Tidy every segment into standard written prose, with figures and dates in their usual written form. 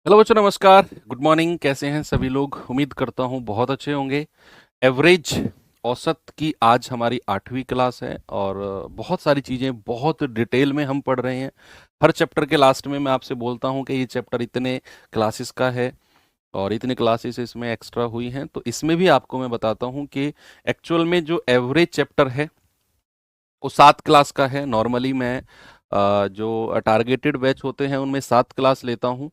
Hello बच्चों, नमस्कार, good morning. कैसे हैं सभी लोग? उम्मीद करता हूँ बहुत अच्छे होंगे। एवरेज औसत की आज हमारी 8वीं क्लास है और बहुत सारी चीज़ें बहुत डिटेल में हम पढ़ रहे हैं। हर चैप्टर के लास्ट में मैं आपसे बोलता हूँ कि ये चैप्टर इतने क्लासेस का है और इतने क्लासेस इसमें एक्स्ट्रा हुई हैं। तो इसमें भी आपको मैं बताता हूँ कि एक्चुअल में जो एवरेज चैप्टर है वो 7 क्लास का है। नॉर्मली मैं जो टारगेटेड बैच होते हैं उनमें 7 क्लास लेता हूँ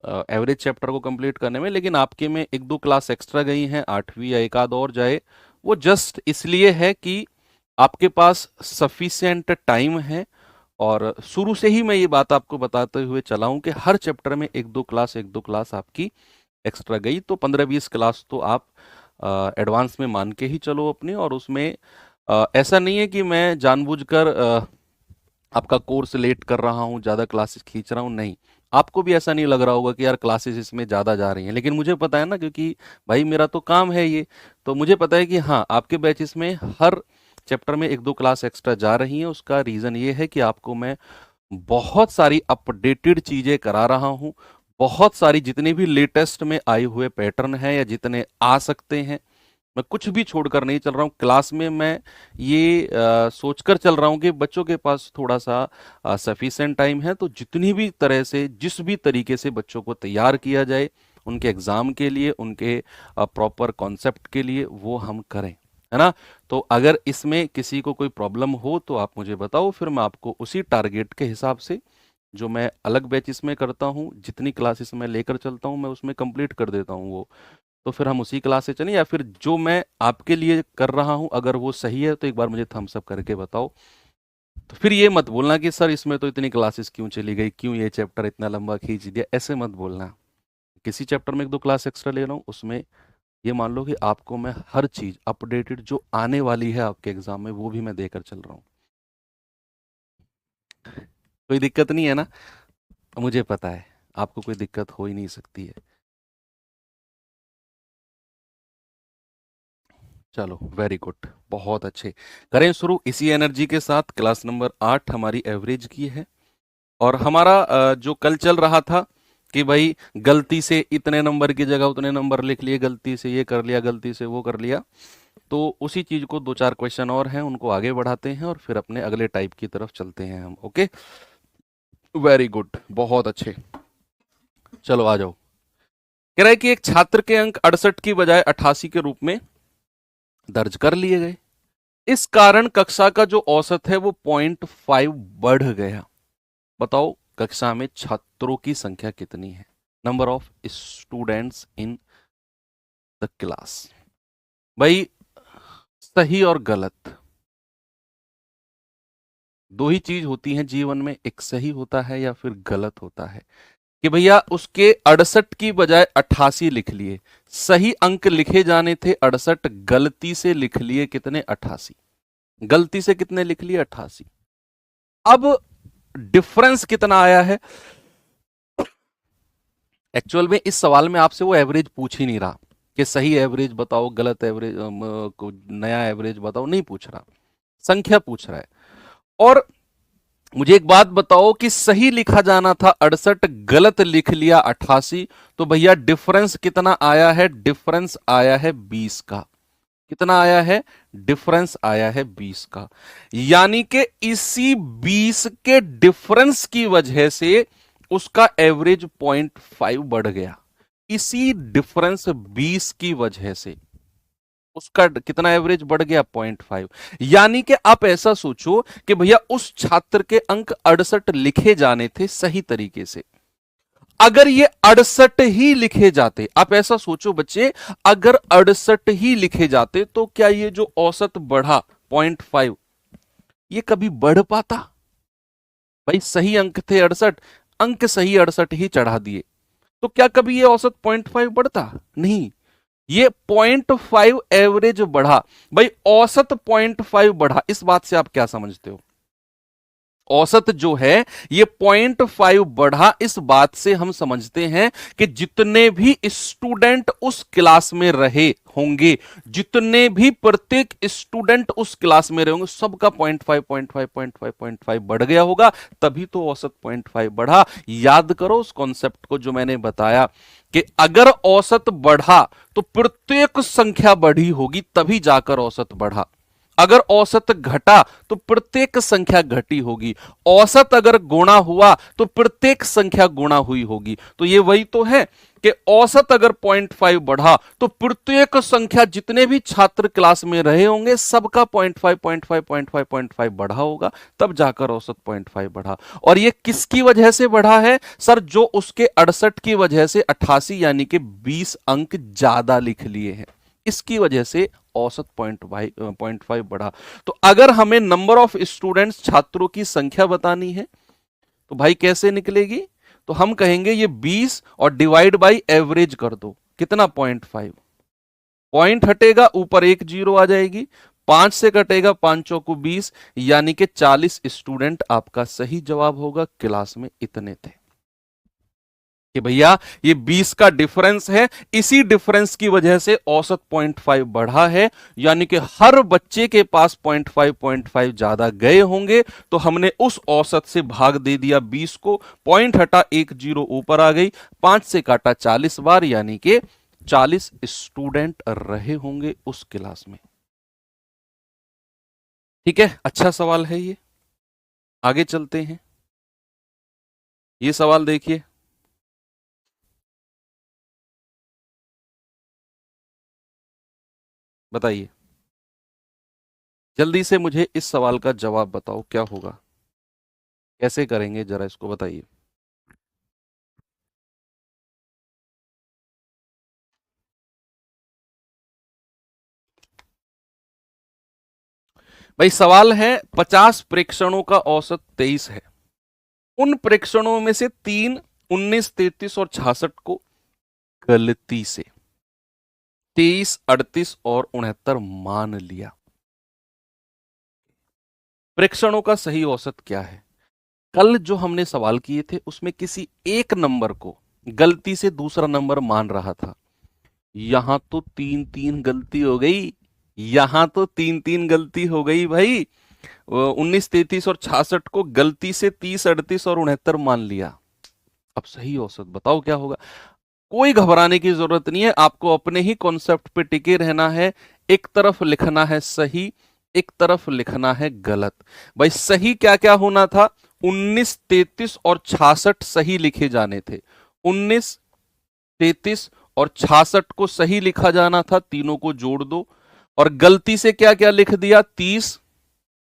एवरेज चैप्टर को कंप्लीट करने में, लेकिन आपके में एक दो क्लास एक्स्ट्रा गई हैं, 8वीं या एक आध और जाए। वो जस्ट इसलिए है कि आपके पास सफिशिएंट टाइम है। और शुरू से ही मैं ये बात आपको बताते हुए चला हूं कि हर चैप्टर में एक दो क्लास आपकी एक्स्ट्रा गई, तो 15-20 क्लास तो आप एडवांस में मान के ही चलो अपने। और उसमें ऐसा नहीं है कि मैं जानबूझकर आपका कोर्स लेट कर रहा हूँ, ज़्यादा क्लासेस खींच रहा हूँ, नहीं। आपको भी ऐसा नहीं लग रहा होगा कि यार क्लासेस इसमें ज़्यादा जा रही हैं, लेकिन मुझे पता है ना, क्योंकि भाई मेरा तो काम है ये। तो मुझे पता है कि हाँ, आपके बैचेस में हर चैप्टर में एक दो क्लास एक्स्ट्रा जा रही हैं। उसका रीज़न ये है कि आपको मैं बहुत सारी अपडेटेड चीज़ें करा रहा हूँ। बहुत सारी जितने भी लेटेस्ट में आए हुए पैटर्न हैं या जितने आ सकते हैं, मैं कुछ भी छोड़कर नहीं चल रहा हूँ क्लास में। मैं ये सोचकर चल रहा हूँ कि बच्चों के पास थोड़ा सा सफिशिएंट टाइम है, तो जितनी भी तरह से जिस भी तरीके से बच्चों को तैयार किया जाए उनके एग्जाम के लिए, उनके प्रॉपर कॉन्सेप्ट के लिए, वो हम करें, है ना। तो अगर इसमें किसी को कोई प्रॉब्लम हो तो आप मुझे बताओ, फिर मैं आपको उसी टारगेट के हिसाब से जो मैं अलग बैचेस में करता हूँ, जितनी क्लासेस मैं लेकर चलता हूँ, मैं उसमें कंप्लीट कर देता हूँ वो। तो फिर हम उसी क्लास से चलें, या फिर जो मैं आपके लिए कर रहा हूं अगर वो सही है तो एक बार मुझे थम्स अप करके बताओ। तो फिर ये मत बोलना कि सर इसमें तो इतनी क्लासेस क्यों चली गई, क्यों ये चैप्टर इतना लंबा खींच दिया, ऐसे मत बोलना। किसी चैप्टर में एक दो क्लास एक्स्ट्रा ले रहा हूँ, उसमें ये मान लो कि आपको मैं हर चीज अपडेटेड जो आने वाली है आपके एग्जाम में वो भी मैं देकर चल रहा हूँ। कोई दिक्कत नहीं है ना? मुझे पता है आपको कोई दिक्कत हो ही नहीं सकती है। चलो, वेरी गुड, बहुत अच्छे। करें शुरू इसी एनर्जी के साथ। क्लास नंबर 8 हमारी एवरेज की है। और हमारा जो कल चल रहा था कि भाई गलती से इतने नंबर की जगह उतने नंबर लिख लिए, गलती से ये कर लिया, गलती से वो कर लिया, तो उसी चीज को दो चार क्वेश्चन और हैं उनको आगे बढ़ाते हैं और फिर अपने अगले टाइप की तरफ चलते हैं हम। ओके, वेरी गुड, बहुत अच्छे। चलो आ जाओ। कह रहा है कि एक छात्र के अंक 68 की बजाय 88 के रूप में दर्ज कर लिए गए। इस कारण कक्षा का जो औसत है वो 0.5 बढ़ गया। बताओ कक्षा में छात्रों की संख्या कितनी है? Number of students in the class. भाई, सही और गलत दो ही चीज होती हैं जीवन में, एक सही होता है या फिर गलत होता है। कि भैया उसके 68 की बजाय 88 लिख लिए, सही अंक लिखे जाने थे 68, गलती से लिख लिए कितने? 88। गलती से कितने लिख लिए? 88। अब डिफरेंस कितना आया है? एक्चुअल में इस सवाल में आपसे वो एवरेज पूछ ही नहीं रहा कि सही एवरेज बताओ, गलत एवरेज, नया एवरेज बताओ, नहीं पूछ रहा, संख्या पूछ रहा है। और मुझे एक बात बताओ कि सही लिखा जाना था 68, गलत लिख लिया 88, तो भैया डिफरेंस कितना आया है? डिफरेंस आया है 20 का। कितना आया है? डिफरेंस आया है 20 का। यानी कि इसी 20 के डिफरेंस की वजह से उसका एवरेज 0.5 बढ़ गया। इसी डिफरेंस 20 की वजह से उसका कितना एवरेज बढ़ गया? 0.5। यानी कि आप ऐसा सोचो कि भैया उस छात्र के अंक 68 लिखे जाने थे सही तरीके से। अगर ये 68 ही लिखे जाते, आप ऐसा सोचो बच्चे, अगर 68 ही लिखे जाते तो क्या ये जो औसत बढ़ा 0.5, ये कभी बढ़ पाता? भाई सही अंक थे 68, अंक सही 68 ही चढ़ा दिए, तो क्या कभी ये औसत 0.5 बढ़ता? नहीं, ये 0.5 एवरेज बढ़ा। भाई औसत 0.5 बढ़ा, इस बात से आप क्या समझते हो? औसत जो है ये 0.5 बढ़ा, इस बात से हम समझते हैं कि जितने भी स्टूडेंट उस क्लास में रहे होंगे, जितने भी प्रत्येक स्टूडेंट उस क्लास में रहे होंगे, सबका 0.5 0.5 0.5 0.5 बढ़ गया होगा, तभी तो औसत 0.5 बढ़ा। याद करो उस कॉन्सेप्ट को जो मैंने बताया कि अगर औसत बढ़ा तो प्रत्येक संख्या बढ़ी होगी, तभी जाकर औसत बढ़ा। अगर औसत घटा तो प्रत्येक संख्या घटी होगी। औसत अगर गुणा हुआ तो प्रत्येक संख्या गुणा हुई होगी। तो ये वही तो है कि औसत अगर 0.5 बढ़ा तो प्रत्येक संख्या, जितने भी छात्र क्लास में रहे होंगे, सबका 0.5 0.5 0.5 0.5 बढ़ा होगा, तब जाकर औसत 0.5 बढ़ा। और ये किसकी वजह से बढ़ा है सर? जो उसके 68 की वजह से 88 यानी कि 20 अंक ज्यादा लिख लिए हैं, इसकी वजह से औसत 0.5 बढ़ा। तो अगर हमें नंबर ऑफ स्टूडेंट्स, छात्रों की संख्या बतानी है तो भाई कैसे निकलेगी? तो हम कहेंगे ये 20 और डिवाइड बाई एवरेज कर दो, कितना 0.5। पॉइंट हटेगा, ऊपर एक जीरो आ जाएगी, 5 से कटेगा, 5 चौको 20, यानी कि 40 स्टूडेंट आपका सही जवाब होगा। क्लास में इतने थे कि भैया ये 20 का डिफरेंस है, इसी डिफरेंस की वजह से औसत 0.5 बढ़ा है, यानी कि हर बच्चे के पास 0.5 ज्यादा गए होंगे, तो हमने उस औसत से भाग दे दिया 20 को, पॉइंट हटा, एक जीरो ऊपर आ गई, 5 से काटा 40 बार, यानी कि 40 स्टूडेंट रहे होंगे उस क्लास में। ठीक है, अच्छा सवाल है ये। आगे चलते हैं, ये सवाल देखिए, बताइए जल्दी से मुझे इस सवाल का जवाब बताओ, क्या होगा, कैसे करेंगे, जरा इसको बताइए। भाई सवाल है 50 प्रेक्षणों का औसत 23 है, उन प्रेक्षणों में से 3, 19, 33 और 66 को गलती से 23, 38 और 69 मान लिया। प्रेक्षणों का सही औसत क्या है? कल जो हमने सवाल किए थे उसमें किसी एक नंबर को गलती से दूसरा नंबर मान रहा था, यहां तो 3-3 गलती हो गई, यहां तो 3-3 गलती हो गई भाई। 19, 33 और 66 को गलती से 30, 38 और 69 मान लिया। अब सही औसत बताओ क्या होगा? कोई घबराने की जरूरत नहीं है, आपको अपने ही कॉन्सेप्ट पे टिके रहना है। एक तरफ लिखना है सही, एक तरफ लिखना है गलत। भाई सही क्या क्या होना था? 19, 33 और 66 सही लिखे जाने थे। 19, 33 और 66 को सही लिखा जाना था, तीनों को जोड़ दो। और गलती से क्या क्या लिख दिया? 30,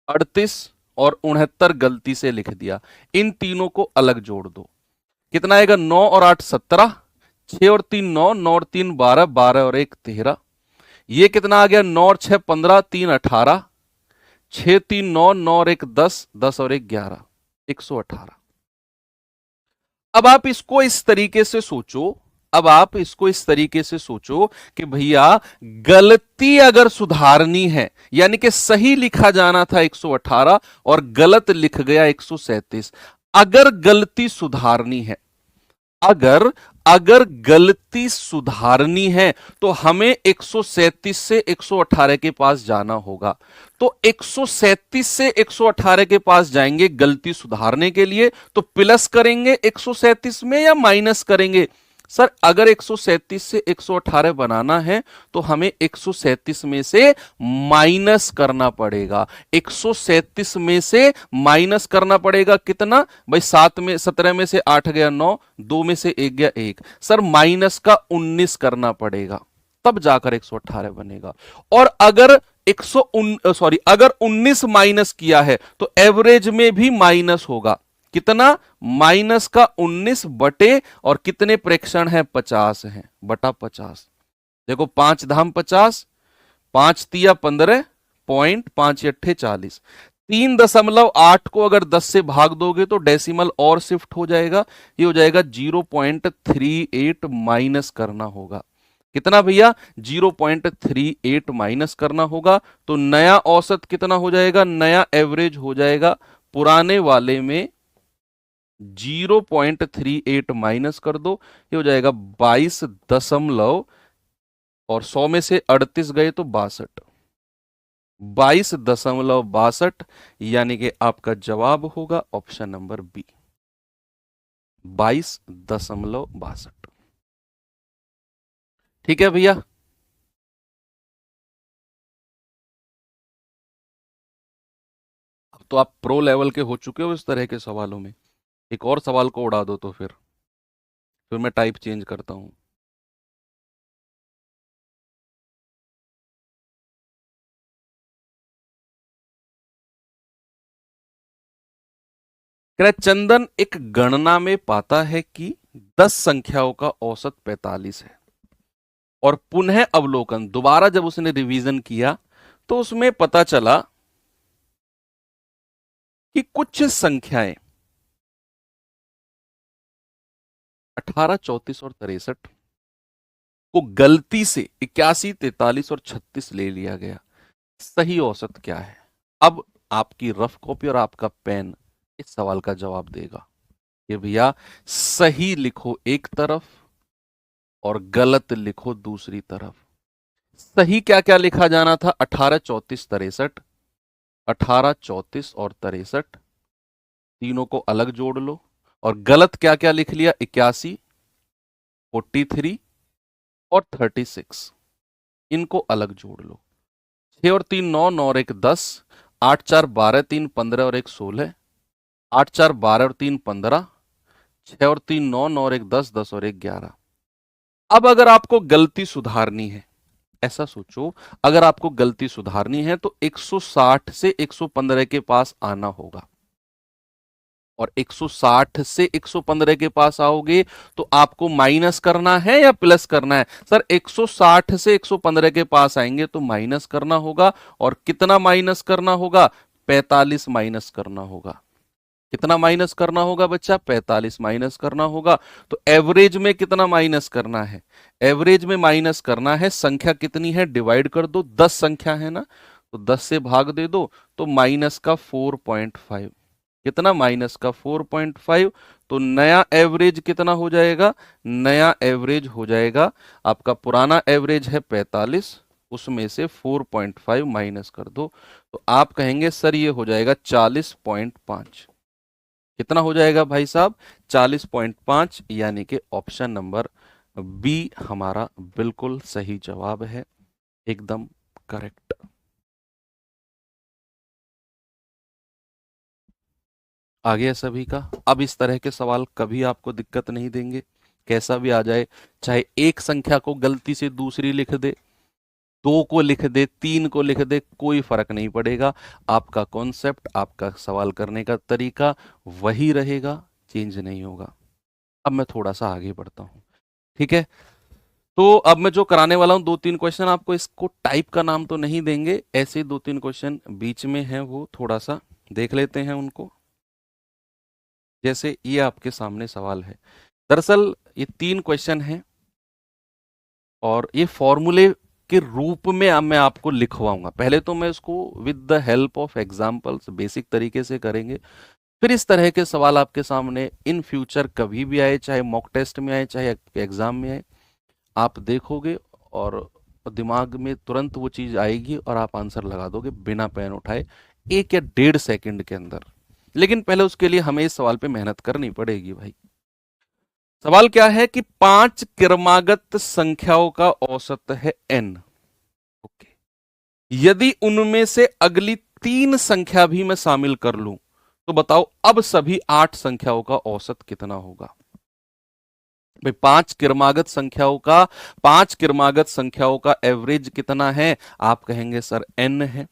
38 और 69 गलती से लिख दिया। इन तीनों को अलग जोड़ दो, कितना आएगा? 9 और 8 17, 6 और 3 9, 9 और 3 12, 12 और 1 13। ये कितना आ गया? 9 और 6 15, 3 18, 6 3 9, 9 और 1 10, 10 और 1 11, 118। अब आप इसको इस तरीके से सोचो, अब आप इसको इस तरीके से सोचो कि भैया गलती अगर सुधारनी है, यानी कि सही लिखा जाना था 118 और गलत लिख गया 137। अगर गलती सुधारनी है, अगर अगर गलती सुधारनी है तो हमें 137 से 118 के पास जाना होगा। तो 137 से 118 के पास जाएंगे गलती सुधारने के लिए, तो प्लस करेंगे 137 में या माइनस करेंगे? सर अगर 137 से 118 बनाना है तो हमें 137 में से माइनस करना पड़ेगा। 137 में से माइनस करना पड़ेगा कितना भाई? 7 में 17 में से 8 गया 9, 2 में से 1 गया 1। सर माइनस का 19 करना पड़ेगा, तब जाकर 118 बनेगा। और अगर अगर 19 माइनस किया है तो एवरेज में भी माइनस होगा। कितना? माइनस का 19 बटे, और कितने प्रेक्षण है? 50 है, बटा 50। देखो 5 धाम 50, 5 तिया 15, पॉइंट 5 अट्ठे 40। 3.8 को अगर 10 से भाग दोगे तो डेसिमल और शिफ्ट हो जाएगा, ये हो जाएगा 0.38 माइनस करना होगा। कितना भैया? 0.38 माइनस करना होगा। तो नया औसत कितना हो जाएगा? नया एवरेज हो जाएगा पुराने वाले में 0.38 माइनस कर दो, ये हो जाएगा 22 दशमलव, और 100 में से 38 गए तो 62, 22.62, यानी कि आपका जवाब होगा ऑप्शन नंबर बी, 22.62। ठीक है भैया। अब तो आप प्रो लेवल के हो चुके हो इस तरह के सवालों में। एक और सवाल को उड़ा दो तो फिर मैं टाइप चेंज करता हूं। कह रहा है, चंदन एक गणना में पाता है कि 10 संख्याओं का औसत 45 है, और पुनः अवलोकन दोबारा जब उसने रिवीजन किया तो उसमें पता चला कि कुछ संख्याएं 18, 34 और 63 को गलती से 81, 43 और 36 ले लिया गया। सही औसत क्या है? अब आपकी रफ कॉपी और आपका पेन इस सवाल का जवाब देगा कि भैया सही लिखो एक तरफ और गलत लिखो दूसरी तरफ। सही क्या क्या लिखा जाना था? 18, 34, 63, 18, 34 और 63, तीनों को अलग जोड़ लो। और गलत क्या क्या लिख लिया? 81, 43 और 36, इनको अलग जोड़ लो। 6 और 3 9, 9 और 1 10, 8 4 12, 3 15 और 1 16, 8 4 12 और 3 15, 6 और 3 9, 9 और 1 10, 10 और 1 11। अब अगर आपको गलती सुधारनी है, ऐसा सोचो, अगर आपको गलती सुधारनी है तो 160 से 115 के पास आना होगा, और 160 से 115 के पास आओगे तो आपको माइनस करना है या प्लस करना है? सर 160 से 115 के पास आएंगे तो माइनस करना होगा, और कितना माइनस करना होगा? 45 माइनस करना होगा। कितना माइनस करना होगा बच्चा? 45 माइनस करना होगा। तो एवरेज में कितना माइनस करना है? एवरेज में माइनस करना है, संख्या कितनी है डिवाइड कर दो, 10 संख्या है ना, तो 10 से भाग दे दो, तो माइनस का 4.5। कितना? माइनस का 4.5। तो नया एवरेज कितना हो जाएगा? नया एवरेज हो जाएगा, आपका पुराना एवरेज है 45, उसमें से 4.5 माइनस कर दो, तो आप कहेंगे सर ये हो जाएगा 40.5। कितना हो जाएगा भाई साहब? 40.5, यानी कि ऑप्शन नंबर बी हमारा बिल्कुल सही जवाब है, एकदम करेक्ट। आ गया सभी का? अब इस तरह के सवाल कभी आपको दिक्कत नहीं देंगे, कैसा भी आ जाए, चाहे एक संख्या को गलती से दूसरी लिख दे, 2 को लिख दे, 3 को लिख दे, कोई फर्क नहीं पड़ेगा। आपका कॉन्सेप्ट, आपका सवाल करने का तरीका वही रहेगा, चेंज नहीं होगा। अब मैं थोड़ा सा आगे बढ़ता हूं, ठीक है? तो अब मैं जो कराने वाला हूं, 2-3 क्वेश्चन आपको, इसको टाइप का नाम तो नहीं देंगे, ऐसे ही 2-3 क्वेश्चन बीच में हैं, वो थोड़ा सा देख लेते हैं उनको। जैसे ये आपके सामने सवाल है, दरअसल ये 3 क्वेश्चन हैं, और ये फॉर्मूले के रूप में अब मैं आपको लिखवाऊंगा। पहले तो मैं इसको with the help of examples basic तरीके से करेंगे, फिर इस तरह के सवाल आपके सामने इन फ्यूचर कभी भी आए, चाहे मॉक टेस्ट में आए, चाहे एग्जाम में आए, आप देखोगे और दिमाग में तुरंत वो चीज आएगी और आप आंसर लगा दोगे बिना पेन उठाए, 1 या 1.5 सेकंड के अंदर। लेकिन पहले उसके लिए हमें इस सवाल पे मेहनत करनी पड़ेगी भाई। सवाल क्या है कि 5 क्रमागत संख्याओं का औसत है n। ओके, यदि उनमें से अगली 3 संख्या भी मैं शामिल कर लूं तो बताओ अब सभी 8 संख्याओं का औसत कितना होगा? भाई 5 क्रमागत संख्याओं का एवरेज कितना है? आप कहेंगे सर n है।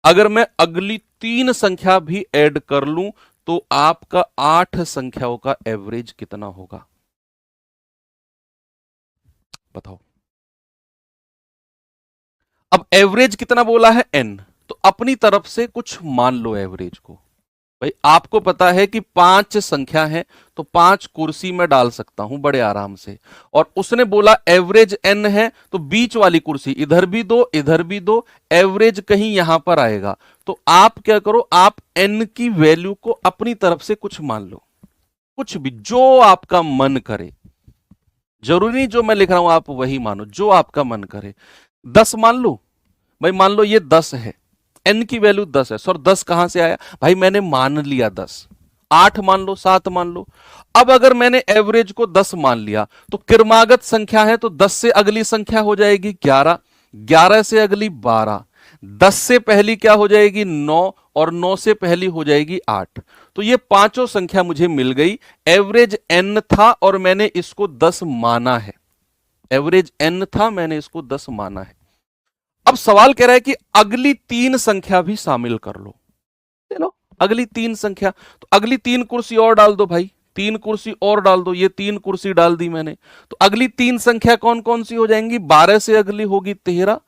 अगर मैं अगली 3 संख्या भी ऐड कर लूं तो आपका 8 संख्याओं का एवरेज कितना होगा? बताओ। अब एवरेज कितना बोला है? n, तो अपनी तरफ से कुछ मान लो एवरेज को। भाई आपको पता है कि 5 संख्या है तो 5 कुर्सी में डाल सकता हूं बड़े आराम से, और उसने बोला एवरेज n है तो बीच वाली कुर्सी इधर भी दो इधर भी दो, एवरेज कहीं यहां पर आएगा। तो आप क्या करो, आप n की वैल्यू को अपनी तरफ से कुछ मान लो, कुछ भी जो आपका मन करे, जरूरी नहीं जो मैं लिख रहा हूं आप वही मानो, जो आपका मन करे। 10 मान लो, भाई मान लो ये 10 है, n की वैल्यू 10 है। सर 10 कहां से आया, भाई मैंने मान लिया 10। 8 मान लो, 7 मान लो। अब अगर मैंने एवरेज को 10 मान लिया तो क्रमागत संख्या है तो 10 से अगली संख्या हो जाएगी 11, 11 से अगली 12, 10 से पहली क्या हो जाएगी 9, और 9 से पहली हो जाएगी 8। तो ये पांचों संख्या मुझे मिल गई, एवरेज n था और मैंने इसको 10 माना है, एवरेज n था मैंने इसको 10 माना है। अब सवाल कह रहा है कि अगली 3 संख्या भी शामिल कर लो। चलो अगली 3 संख्या, तो अगली 3 कुर्सी और डाल दो भाई, 3 कुर्सी और डाल दो, ये 3 कुर्सी डाल दी मैंने। तो अगली 3 संख्या कौन कौन सी हो जाएंगी, 12 से अगली होगी 13,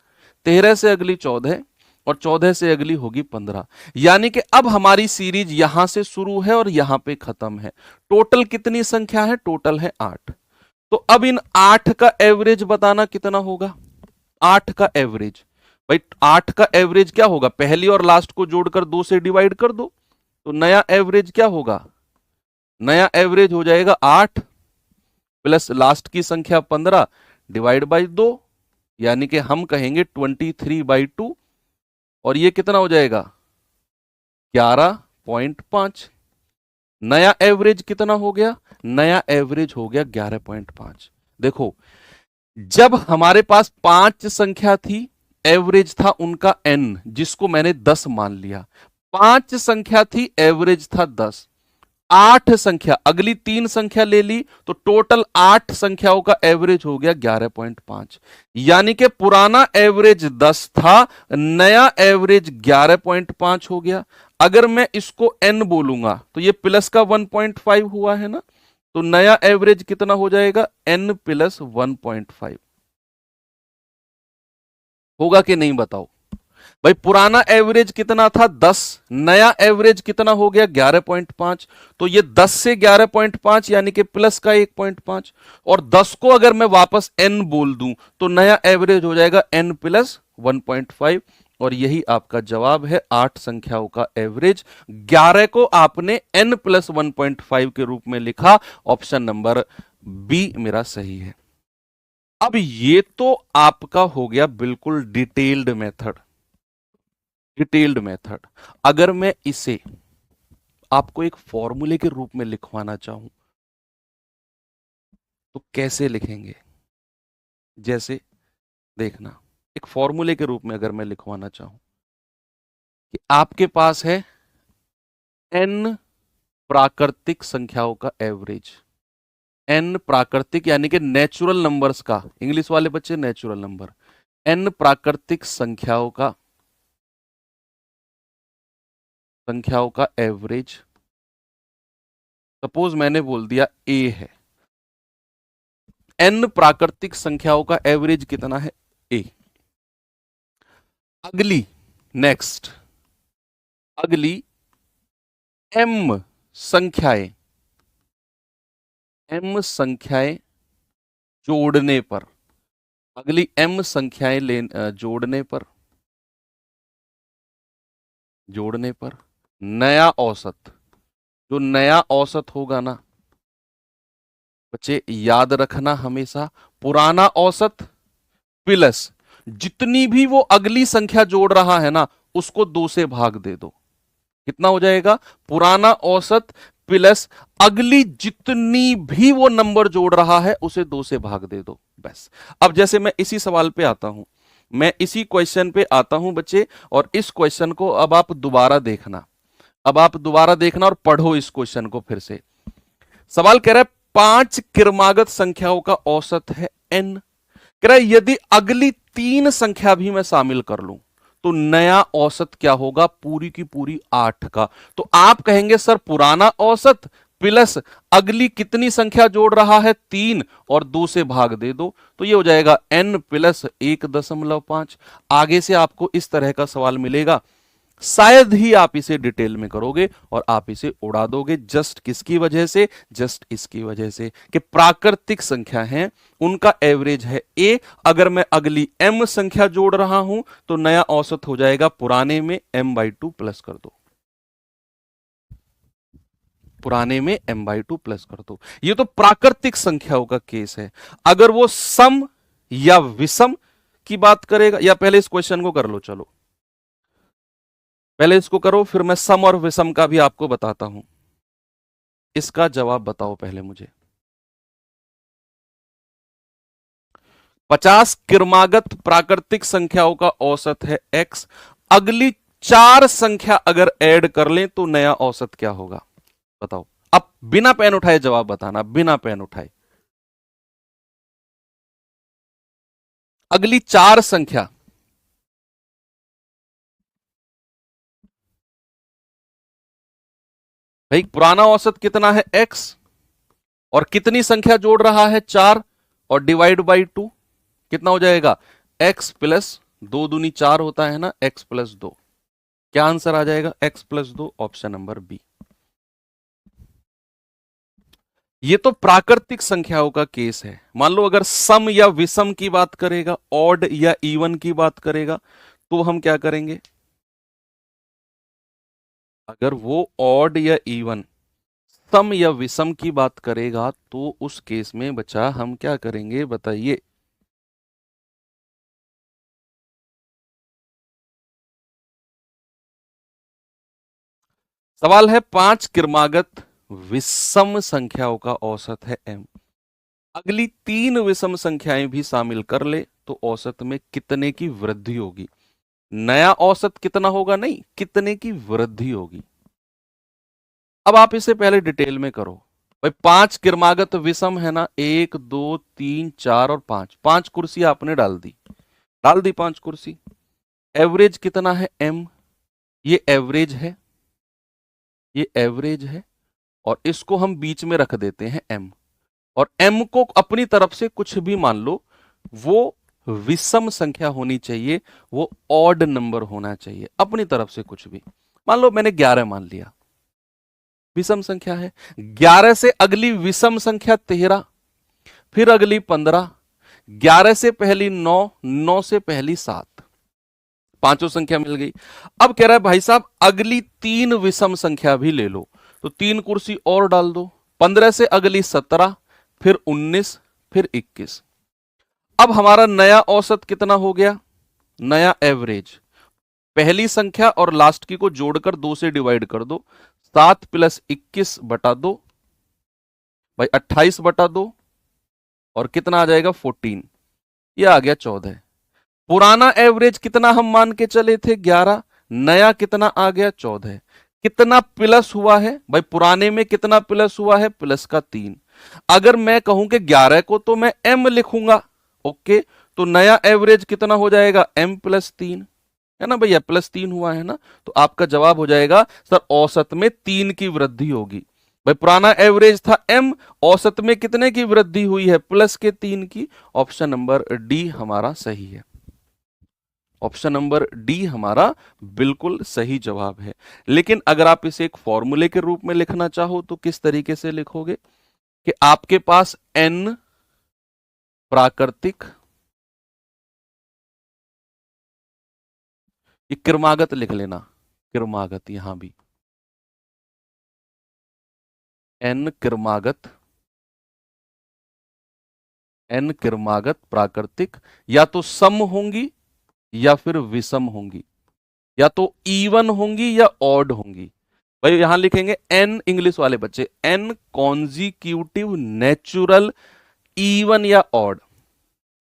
13 से अगली 14, और 14 से अगली होगी 15। यानी कि अब हमारी सीरीज यहां से शुरू है और यहां पे खत्म है। टोटल कितनी संख्या है, टोटल है 8। तो अब इन 8 का एवरेज बताना कितना होगा, 8 का एवरेज, भाई 8 का एवरेज क्या होगा, पहली और लास्ट को जोड़कर 2 से डिवाइड कर दो, तो नया एवरेज क्या होगा, नया एवरेज हो जाएगा 8 प्लस लास्ट की संख्या 15 डिवाइड बाई 2, यानी कि हम कहेंगे 23/2, और ये कितना हो जाएगा 11.5। नया एवरेज कितना हो गया, नया एवरेज हो गया 11.5। देखो जब हमारे पास 5 संख्या थी, एवरेज था उनका n जिसको मैंने 10 मान लिया, 5 संख्या थी एवरेज था 10, 8 संख्या अगली 3 संख्या ले ली तो टोटल 8 संख्याओं का एवरेज हो गया 11.5। यानी कि पुराना एवरेज 10 था, नया एवरेज 11.5 हो गया। अगर मैं इसको n बोलूंगा तो ये प्लस का 1.5 हुआ है ना, तो नया एवरेज कितना हो जाएगा n प्लस 1.5 होगा कि नहीं बताओ भाई। पुराना एवरेज कितना था 10, नया एवरेज कितना हो गया 11.5, तो ये 10 से 11.5 यानी कि प्लस का 1.5, और 10 को अगर मैं वापस n बोल दूं तो नया एवरेज हो जाएगा n प्लस 1.5, और यही आपका जवाब है 8 संख्याओं का एवरेज। 11 को आपने n प्लस 1.5 के रूप में लिखा, ऑप्शन नंबर बी मेरा सही है। अब ये तो आपका हो गया बिल्कुल डिटेल्ड मेथड, डिटेल्ड मेथड। अगर मैं इसे आपको एक फॉर्मूले के रूप में लिखवाना चाहूं तो कैसे लिखेंगे, जैसे देखना, एक फॉर्मूले के रूप में अगर मैं लिखवाना चाहूं कि आपके पास है n प्राकृतिक संख्याओं का एवरेज, n प्राकृतिक यानी कि नेचुरल नंबर्स का, इंग्लिश वाले बच्चे नेचुरल नंबर, n प्राकृतिक संख्याओं का एवरेज। सपोज मैंने बोल दिया a है, n प्राकृतिक संख्याओं का एवरेज कितना है a। अगली नेक्स्ट अगली m संख्याएं, m संख्याएं जोड़ने पर, अगली m संख्याएं जोड़ने पर नया औसत, जो नया औसत होगा ना बच्चे याद रखना हमेशा, पुराना औसत प्लस जितनी भी वो अगली संख्या जोड़ रहा है ना उसको 2 से भाग दे दो। कितना हो जाएगा, पुराना औसत प्लस अगली जितनी भी वो नंबर जोड़ रहा है उसे 2 से भाग दे दो, बस। अब जैसे मैं इसी सवाल पे आता हूं, मैं इसी क्वेश्चन पे आता हूं बच्चे, और इस क्वेश्चन को अब आप दोबारा देखना, अब आप दोबारा देखना और पढ़ो इस क्वेश्चन को फिर से। सवाल कह रहा है 5 क्रमागत संख्याओं का औसत है n, कह रहा है यदि अगली 3 संख्या भी मैं शामिल कर लूं तो नया औसत क्या होगा, पूरी की पूरी 8 का। तो आप कहेंगे सर पुराना औसत प्लस अगली कितनी संख्या जोड़ रहा है 3 और 2 से भाग दे दो, तो ये हो जाएगा n प्लस 1.5। आगे से आपको इस तरह का सवाल मिलेगा शायद ही आप इसे डिटेल में करोगे और आप इसे उड़ा दोगे। जस्ट किसकी वजह से? जस्ट इसकी वजह से कि प्राकृतिक संख्या है, उनका एवरेज है ए। अगर मैं अगली m संख्या जोड़ रहा हूं तो नया औसत हो जाएगा पुराने में m/2 प्लस कर दो, पुराने में m/2 प्लस कर दो। ये तो प्राकृतिक संख्याओं का केस है। अगर वो सम या विषम की बात करेगा, या पहले इस क्वेश्चन को कर लो, चलो पहले इसको करो, फिर मैं सम और विषम का भी आपको बताता हूं। इसका जवाब बताओ पहले मुझे। 50 क्रमागत प्राकृतिक संख्याओं का औसत है x। अगली 4 संख्या अगर ऐड कर लें तो नया औसत क्या होगा? बताओ। अब बिना पेन उठाए जवाब बताना, बिना पेन उठाए। अगली 4 संख्या, भाई पुराना औसत कितना है x, और कितनी संख्या जोड़ रहा है 4, और डिवाइड बाई 2 कितना हो जाएगा? x प्लस 2 दूनी 4 होता है ना, x प्लस 2। क्या आंसर आ जाएगा? x plus 2, option number B. ये तो प्राकृतिक संख्याओं का केस है। मान लो अगर सम या विषम की बात करेगा, ऑड या इवन की बात करेगा, तो हम क्या करेंगे? अगर वो ऑड या इवन, सम या विषम की बात करेगा तो उस केस में बच्चा हम क्या करेंगे बताइए? सवाल है 5 क्रमागत विषम संख्याओं का औसत है m। अगली 3 विषम संख्याएं भी शामिल कर ले तो औसत में कितने की वृद्धि होगी? नया औसत कितना होगा नहीं, कितने की वृद्धि होगी। अब आप इसे पहले डिटेल में करो। भाई 5 क्रमागत विषम है ना, 1 2 3 4 और 5, 5 कुर्सी आपने डाल दी, डाल दी 5 कुर्सी। एवरेज कितना है m, ये एवरेज है, ये एवरेज है, और इसको हम बीच में रख देते हैं m। और m को अपनी तरफ से कुछ भी मान लो, वो विषम संख्या होनी चाहिए, वो ऑड नंबर होना चाहिए, अपनी तरफ से कुछ भी। मान लो मैंने 11 मान लिया, विषम संख्या है। 11 से अगली विषम संख्या 13, फिर अगली 15, 11 से पहली 9, 9 से पहली 7, पांचों संख्या मिल गई। अब कह रहा है भाई साहब अगली 3 विषम संख्या भी ले लो, तो 3 कुर्सी और डाल दो। 15 से अगली 17, फिर 19, फिर 21। अब हमारा नया औसत कितना हो गया? नया एवरेज, पहली संख्या और लास्ट की को जोड़कर 2 से डिवाइड कर दो, 7 प्लस 21 बटा 2, भाई 28 बटा 2, और कितना आ जाएगा 14, ये आ गया 14। पुराना एवरेज कितना हम मान के चले थे? 11। नया कितना आ गया? 14। कितना प्लस हुआ है भाई? पुराने में कितना प्लस हुआ है? प्लस का 3। अगर मैं कहूं कि 11 को तो मैं m लिखूंगा, ओके, तो नया एवरेज कितना हो जाएगा? m प्लस 3, है ना भैया, प्लस 3 हुआ है ना। तो आपका जवाब हो जाएगा सर औसत में 3 की वृद्धि होगी। भाई पुराना एवरेज था m, औसत में कितने की वृद्धि हुई है? प्लस के 3 की। ऑप्शन नंबर डी हमारा सही है, ऑप्शन नंबर डी हमारा बिल्कुल सही जवाब है। लेकिन अगर आप इसे एक फॉर्मूले के रूप में लिखना चाहो तो किस तरीके से लिखोगे? कि आपके पास n प्राकृतिक, ये क्रमागत लिख लेना, क्रमागत यहां भी n क्रमागत, n क्रमागत प्राकृतिक या तो सम होंगी या फिर विषम होंगी, या तो इवन होंगी या ऑड होंगी। भाई यहां लिखेंगे n, इंग्लिश वाले बच्चे, n कॉन्जिक्यूटिव नेचुरल इवन या odd,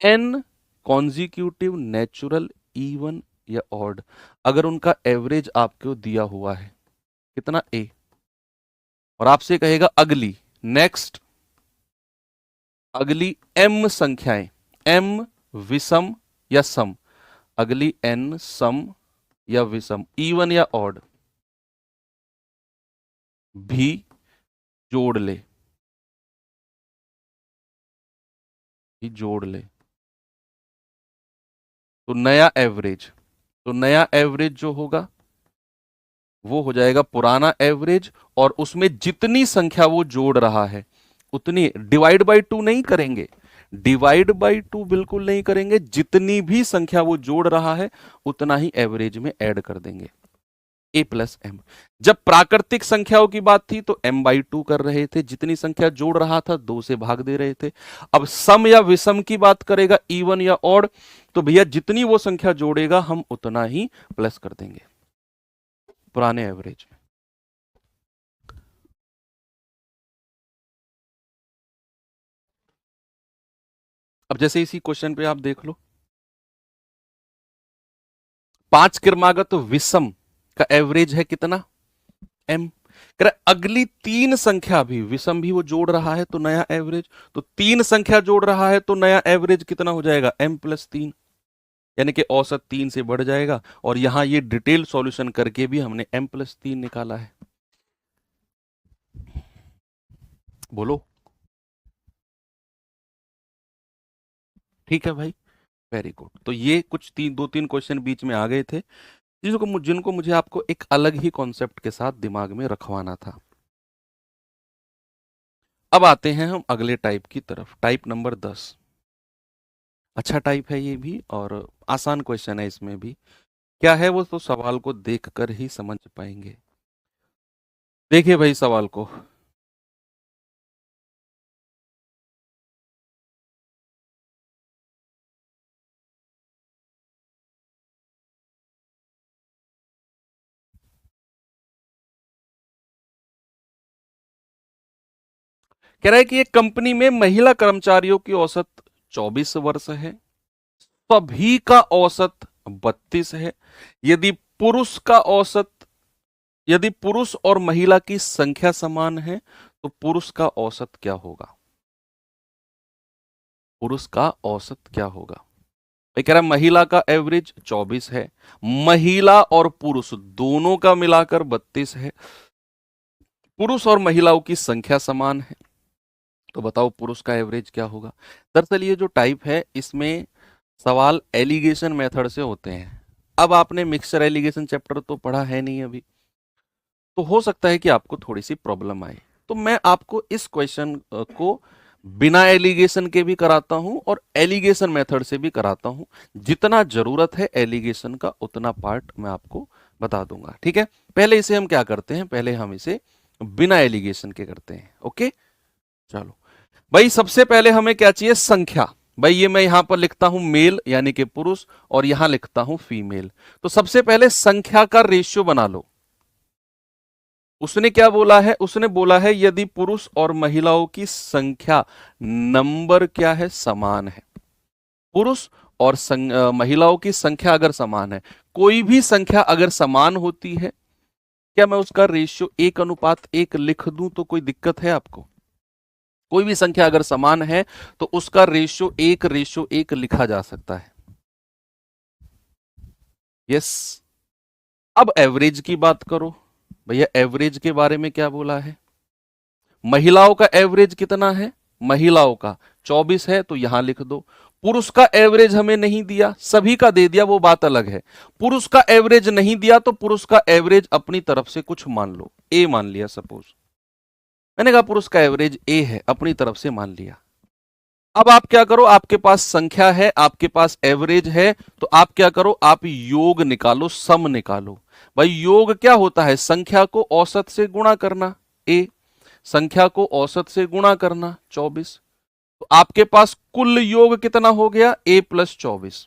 n consecutive natural even या ऑड। अगर उनका एवरेज आपको दिया हुआ है कितना a, और आपसे कहेगा अगली, नेक्स्ट, अगली m संख्याएं, m विषम या सम, अगली n सम या विषम, इवन या ऑड, भी जोड़ ले, भी जोड़ ले, तो नया एवरेज, तो नया एवरेज जो होगा वो हो जाएगा पुराना एवरेज, और उसमें जितनी संख्या वो जोड़ रहा है उतनी, डिवाइड बाई टू नहीं करेंगे, डिवाइड बाई टू बिल्कुल नहीं करेंगे, जितनी भी संख्या वो जोड़ रहा है उतना ही एवरेज में ऐड कर देंगे, ए प्लस एम। जब प्राकृतिक संख्याओं की बात थी तो एम बाई टू कर रहे थे, जितनी संख्या जोड़ रहा था दो से भाग दे रहे थे। अब सम या विषम की बात करेगा, इवन या ऑड, तो भैया जितनी वो संख्या जोड़ेगा हम उतना ही प्लस कर देंगे पुराने एवरेज में। अब जैसे इसी क्वेश्चन पे आप देख लो, 5 क्रमागत विषम का एवरेज है कितना, एम। अगली तीन संख्या भी विषम भी वो जोड़ रहा है तो नया एवरेज, तो तीन संख्या जोड़ रहा है तो नया एवरेज कितना हो जाएगा, एम प्लस 3, यानी कि औसत 3 से बढ़ जाएगा। और यहां ये डिटेल सॉल्यूशन करके भी हमने एम प्लस 3 निकाला है। बोलो, ठीक है भाई, वेरी गुड। तो ये कुछ दो तीन क्वेश्चन बीच में आ गए थे जिनको मुझे आपको एक अलग ही कॉन्सेप्ट के साथ दिमाग में रखवाना था। अब आते हैं हम अगले टाइप की तरफ, टाइप नंबर 10। अच्छा टाइप है ये भी, और आसान क्वेश्चन है इसमें भी। क्या है वो तो सवाल को देखकर ही समझ पाएंगे। देखिए भाई सवाल को, कह रहा है कि एक कंपनी में महिला कर्मचारियों की औसत 24 वर्ष है, सभी का औसत 32 है। यदि पुरुष का औसत, यदि पुरुष और महिला की संख्या समान है तो पुरुष का औसत क्या होगा, पुरुष का औसत क्या होगा। ये कह रहा है महिला का एवरेज 24 है, महिला और पुरुष दोनों का मिलाकर 32 है, पुरुष और महिलाओं की संख्या समान है, तो बताओ पुरुष का एवरेज क्या होगा। दरअसल ये जो टाइप है इसमें सवाल एलिगेशन मेथड से होते हैं। अब आपने मिक्सचर एलिगेशन चैप्टर तो पढ़ा है नहीं अभी, तो हो सकता है कि आपको थोड़ी सी प्रॉब्लम आए। तो मैं आपको इस क्वेश्चन को बिना एलिगेशन के भी कराता हूं और एलिगेशन मेथड से भी कराता हूं। जितना जरूरत है एलिगेशन का उतना पार्ट मैं आपको बता दूंगा, ठीक है। पहले इसे हम क्या करते हैं, पहले हम इसे बिना एलिगेशन के करते हैं, ओके। चलो भाई, सबसे पहले हमें क्या चाहिए, संख्या। भाई ये मैं यहां पर लिखता हूं मेल यानी कि पुरुष, और यहां लिखता हूं फीमेल। तो सबसे पहले संख्या का रेशियो बना लो। उसने क्या बोला है, उसने बोला है यदि पुरुष और महिलाओं की संख्या नंबर क्या है, समान है। पुरुष और महिलाओं की संख्या अगर समान है, कोई भी संख्या अगर समान होती है, क्या मैं उसका रेशियो 1:1 लिख दूं तो कोई दिक्कत है आपको। कोई भी संख्या अगर समान है तो उसका रेशियो 1:1 लिखा जा सकता है। यस। अब एवरेज की बात करो, भैया एवरेज के बारे में क्या बोला है, महिलाओं का एवरेज कितना है, महिलाओं का 24 है तो यहां लिख दो। पुरुष का एवरेज हमें नहीं दिया, सभी का दे दिया, वो बात अलग है। पुरुष का एवरेज नहीं दिया तो पुरुष का एवरेज अपनी तरफ से कुछ मान लो, ए मान लिया सपोज। मैंने कहा पुरुष का एवरेज ए है, अपनी तरफ से मान लिया। अब आप क्या करो, आपके पास संख्या है, आपके पास एवरेज है, तो आप क्या करो, आप योग निकालो, सम निकालो। भाई योग क्या होता है, संख्या को औसत से गुणा करना, ए, संख्या को औसत से गुणा करना 24। तो आपके पास कुल योग कितना हो गया, ए प्लस 24।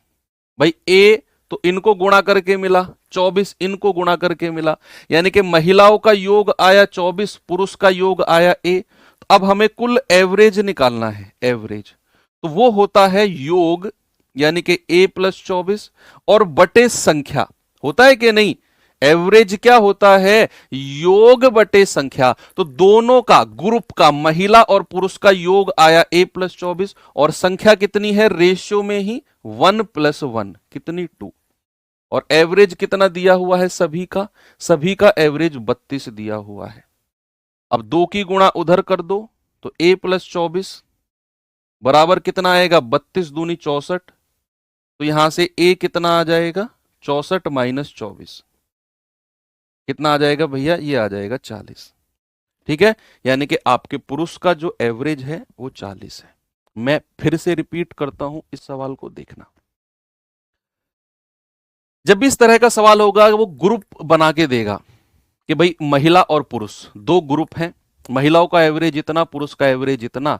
भाई ए तो इनको गुणा करके मिला, 24 इनको गुणा करके मिला, यानी कि महिलाओं का योग आया 24, पुरुष का योग आया ए। तो अब हमें कुल एवरेज निकालना है, एवरेज तो वो होता है योग यानी कि ए प्लस 24 और बटे संख्या, होता है कि नहीं। एवरेज क्या होता है, योग बटे संख्या। तो दोनों का, ग्रुप का, महिला और पुरुष का योग आया ए प्लस 24, और संख्या कितनी है, रेशियो में ही 1+1 कितनी 2, और एवरेज कितना दिया हुआ है, सभी का, सभी का एवरेज 32 दिया हुआ है। अब 2 की गुणा उधर कर दो तो ए प्लस 24 बराबर कितना आएगा, 32 दूनी 64। तो यहां से ए कितना आ जाएगा, 64 - 24। कितना आ जाएगा भैया, ये आ जाएगा 40। ठीक है, यानी कि आपके पुरुष का जो एवरेज है वो 40 है। मैं फिर से रिपीट करता हूं, इस सवाल को देखना। जब भी इस तरह का सवाल होगा वो ग्रुप बना के देगा कि भाई महिला और पुरुष दो ग्रुप हैं, महिलाओं का एवरेज इतना, पुरुष का एवरेज इतना,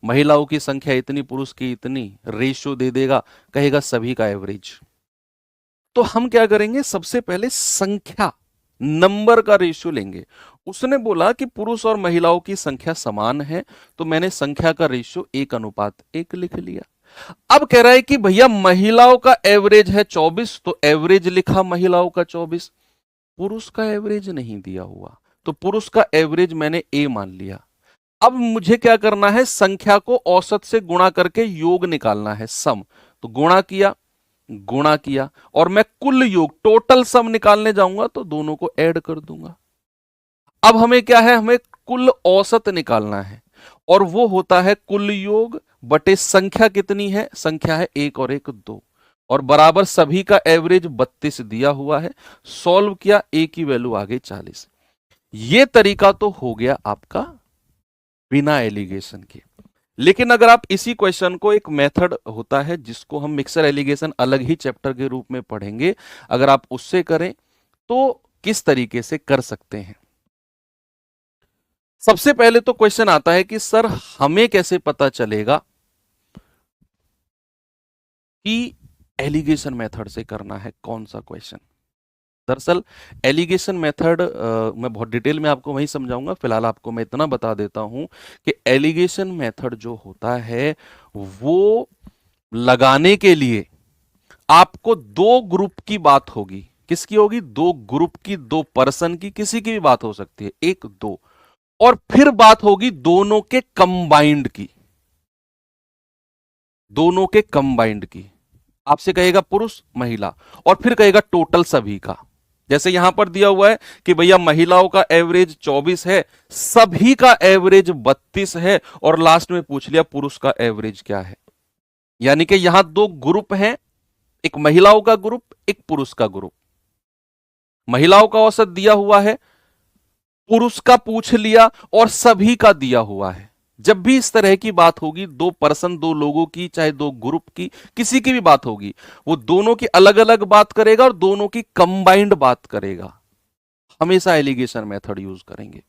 महिलाओं की संख्या इतनी, पुरुष की इतनी, रेशियो दे देगा, कहेगा सभी का एवरेज। तो हम क्या करेंगे, सबसे पहले संख्या, नंबर का रेशियो लेंगे। उसने बोला कि पुरुष और महिलाओं की संख्या समान है, तो मैंने संख्या का रेशियो 1:1 लिख लिया। अब कह रहा है कि भैया महिलाओं का एवरेज है 24, तो एवरेज लिखा महिलाओं का 24, पुरुष का एवरेज नहीं दिया हुआ, तो पुरुष का एवरेज मैंने ए मान लिया। अब मुझे क्या करना है, संख्या को औसत से गुणा करके योग निकालना है, सम। तो गुणा किया और मैं कुल योग, टोटल सम निकालने जाऊंगा तो दोनों को ऐड कर दूंगा। अब हमें क्या है, हमें कुल औसत निकालना है, और वो होता है कुल योग बटे संख्या कितनी है, संख्या है 1 और 1 2, और बराबर सभी का एवरेज 32 दिया हुआ है। सॉल्व किया, ए की वैल्यू आ गई 40। ये तरीका तो हो गया आपका बिना एलिगेशन के। लेकिन अगर आप इसी क्वेश्चन को, एक मेथड होता है जिसको हम मिक्सर एलिगेशन अलग ही चैप्टर के रूप में पढ़ेंगे, अगर आप उससे करें तो किस तरीके से कर सकते हैं। सबसे पहले तो क्वेश्चन आता है कि सर हमें कैसे पता चलेगा कि एलिगेशन मेथड से करना है कौन सा क्वेश्चन। दरअसल एलिगेशन मेथड मैं बहुत डिटेल में आपको वहीं समझाऊंगा, फिलहाल आपको मैं इतना बता देता हूं कि एलिगेशन मेथड जो होता है वो लगाने के लिए आपको दो ग्रुप की बात होगी। किसकी होगी, दो ग्रुप की, दो पर्सन की, किसी की भी बात हो सकती है, एक दो, और फिर बात होगी दोनों के कंबाइंड की, दोनों के कंबाइंड की। आपसे कहेगा पुरुष महिला, और फिर कहेगा टोटल सभी का। जैसे यहां पर दिया हुआ है कि भैया महिलाओं का एवरेज 24 है, सभी का एवरेज 32 है, और लास्ट में पूछ लिया पुरुष का एवरेज क्या है। यानी कि यहां दो ग्रुप हैं, एक महिलाओं का ग्रुप, एक पुरुष का ग्रुप। महिलाओं का औसत दिया हुआ है, पुरुष का पूछ लिया, और सभी का दिया हुआ है। जब भी इस तरह की बात होगी, दो पर्सन, दो लोगों की, चाहे दो ग्रुप की, किसी की भी बात होगी, वो दोनों की अलग अलग बात करेगा और दोनों की कंबाइंड बात करेगा। हमेशा एलिगेशन मेथड यूज करेंगे।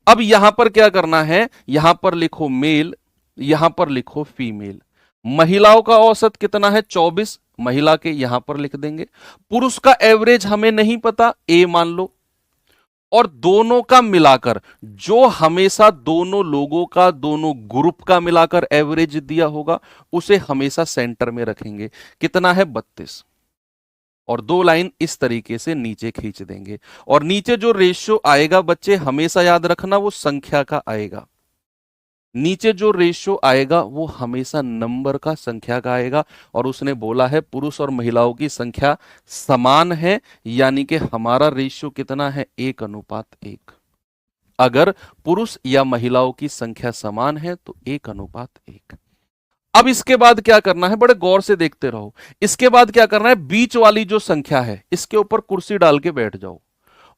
अब यहां पर क्या करना है, यहां पर लिखो मेल, यहां पर लिखो फीमेल। महिलाओं का औसत कितना है 24, महिला के यहां पर लिख देंगे। पुरुष का एवरेज हमें नहीं पता, ए मान लो, और दोनों का मिलाकर, जो हमेशा दोनों लोगों का, दोनों ग्रुप का मिलाकर एवरेज दिया होगा, उसे हमेशा सेंटर में रखेंगे। कितना है 32, और दो लाइन इस तरीके से नीचे खींच देंगे। और नीचे जो रेशियो आएगा बच्चे, हमेशा याद रखना, वो संख्या का आएगा। नीचे जो रेशियो आएगा वो हमेशा नंबर का, संख्या का आएगा। और उसने बोला है पुरुष और महिलाओं की संख्या समान है, यानी कि हमारा रेशियो कितना है, 1:1। अगर पुरुष या महिलाओं की संख्या समान है तो 1:1। अब इसके बाद क्या करना है, बड़े गौर से देखते रहो। इसके बाद क्या करना है, बीच वाली जो संख्या है इसके ऊपर कुर्सी डाल के बैठ जाओ,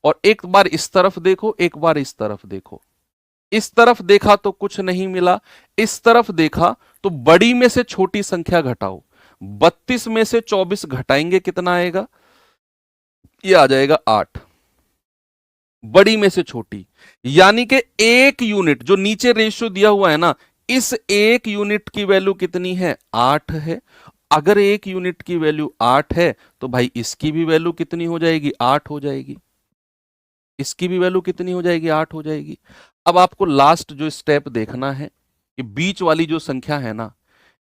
और एक बार इस तरफ देखो, एक बार इस तरफ देखो। इस तरफ देखा तो कुछ नहीं मिला, इस तरफ देखा तो बड़ी में से छोटी संख्या घटाओ। 32 में से 24 घटाएंगे, कितना आएगा, ये आ जाएगा 8। बड़ी में से छोटी, यानी कि एक यूनिट, जो नीचे रेशियो दिया हुआ है ना, इस एक यूनिट की वैल्यू कितनी है, 8 है। अगर एक यूनिट की वैल्यू 8 है तो भाई इसकी भी वैल्यू कितनी हो जाएगी, 8 हो जाएगी। इसकी भी वैल्यू कितनी हो जाएगी, 8 हो जाएगी। अब आपको लास्ट जो स्टेप देखना है कि बीच वाली जो संख्या है ना,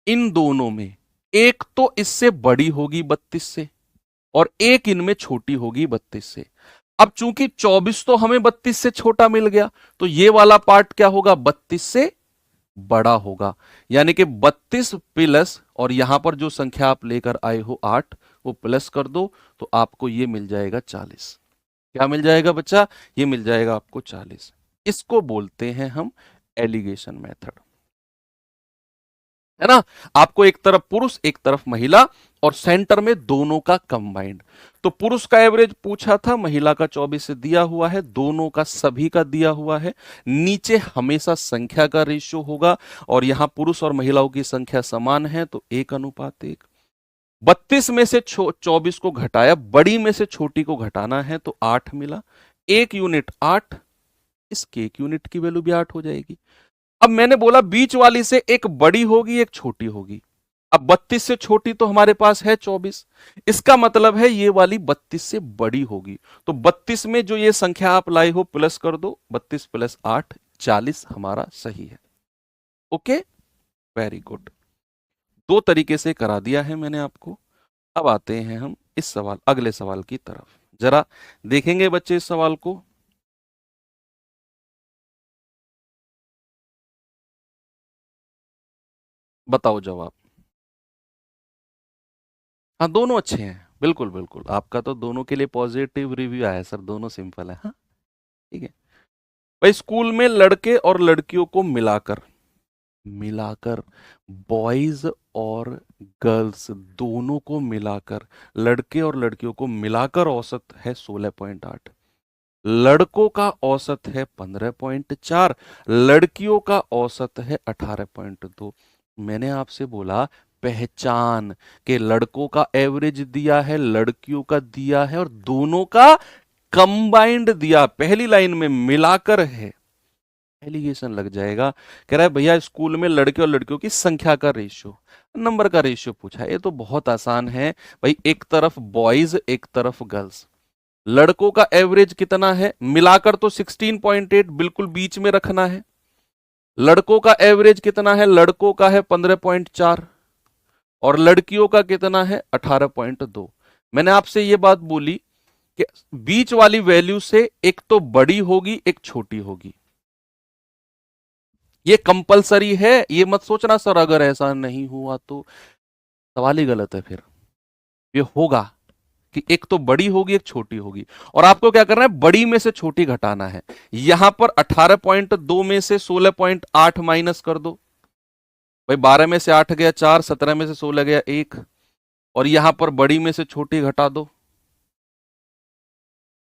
इन दोनों में एक तो इससे बड़ी होगी 32 से, और एक इनमें छोटी होगी 32 से। अब चूंकि 24 तो हमें 32 से छोटा मिल गया, तो ये वाला पार्ट क्या होगा, 32 से बड़ा होगा। यानी कि 32 प्लस, और यहां पर जो संख्या आप लेकर आए हो 8, वो प्लस कर दो तो आपको ये मिल जाएगा 40। क्या मिल जाएगा बच्चा, ये मिल जाएगा आपको 40। इसको बोलते हैं हम एलिगेशन मेथड। है ना। आपको एक तरफ पुरुष एक तरफ महिला और सेंटर में दोनों का कंबाइंड। तो पुरुष का एवरेज पूछा था, महिला का 24 से दिया हुआ है, दोनों का सभी का दिया हुआ है। नीचे हमेशा संख्या का रेशियो होगा और यहां पुरुष और महिलाओं की संख्या समान है तो 1:1। 32 में से 24 को घटाया, बड़ी में से छोटी को घटाना है तो 8 मिला। 1 यूनिट 8, इसके 1 यूनिट की वैल्यू भी 8 हो जाएगी। अब मैंने बोला बीच वाली से एक बड़ी होगी एक छोटी होगी। अब 32 से छोटी तो हमारे पास है 24, इसका मतलब है ये वाली 32 से बड़ी होगी। तो 32 में जो ये संख्या आप लाए हो प्लस कर दो, 32 + 8 40 हमारा सही है। Okay, very good. दो तरीके से करा दिया है मैंने आपको। अब आते हैं हम इस सवाल, अगले सवाल की तरफ। जरा देखेंगे बच्चे इस सवाल को। बताओ जवाब। हाँ, दोनों अच्छे हैं, बिल्कुल बिल्कुल। आपका तो दोनों के लिए पॉजिटिव रिव्यू आया सर, दोनों सिंपल है। हाँ, ठीक है भाई। स्कूल में लड़के और लड़कियों को मिलाकर मिलाकर बॉयज और गर्ल्स दोनों को मिलाकर, लड़के और लड़कियों को मिलाकर औसत है 16.8। लड़कों का औसत है 15.4, लड़कियों का औसत है 18.2। मैंने आपसे बोला पहचान के लड़कों का एवरेज दिया है, लड़कियों का दिया है और दोनों का कंबाइंड दिया, पहली लाइन में मिलाकर है। एलिगेशन लग जाएगा। कह रहा है भैया स्कूल में लड़के और लड़कियों की संख्या का रेशियो, नंबर का रेशियो पूछा है। ये तो बहुत आसान है भाई, एक तरफ बॉयज एक तरफ गर्ल्स। लड़कों का एवरेज कितना है, मिलाकर तो 16.8 बिल्कुल बीच में रखना है। लड़कों का एवरेज कितना है, लड़कों का है 15.4 और लड़कियों का कितना है 18.2। मैंने आपसे ये बात बोली कि बीच वाली वैल्यू से एक तो बड़ी होगी एक छोटी होगी, ये कंपलसरी है। ये मत सोचना सर अगर ऐसा नहीं हुआ तो सवाल ही गलत है। फिर ये होगा कि एक तो बड़ी होगी एक छोटी होगी और आपको क्या करना है, बड़ी में से छोटी घटाना है। यहां पर 18.2 में से 16.8 माइनस कर दो भाई, 12 में से 8 गया 4, 17 में से 16 गया 1 और यहां पर बड़ी में से छोटी घटा दो,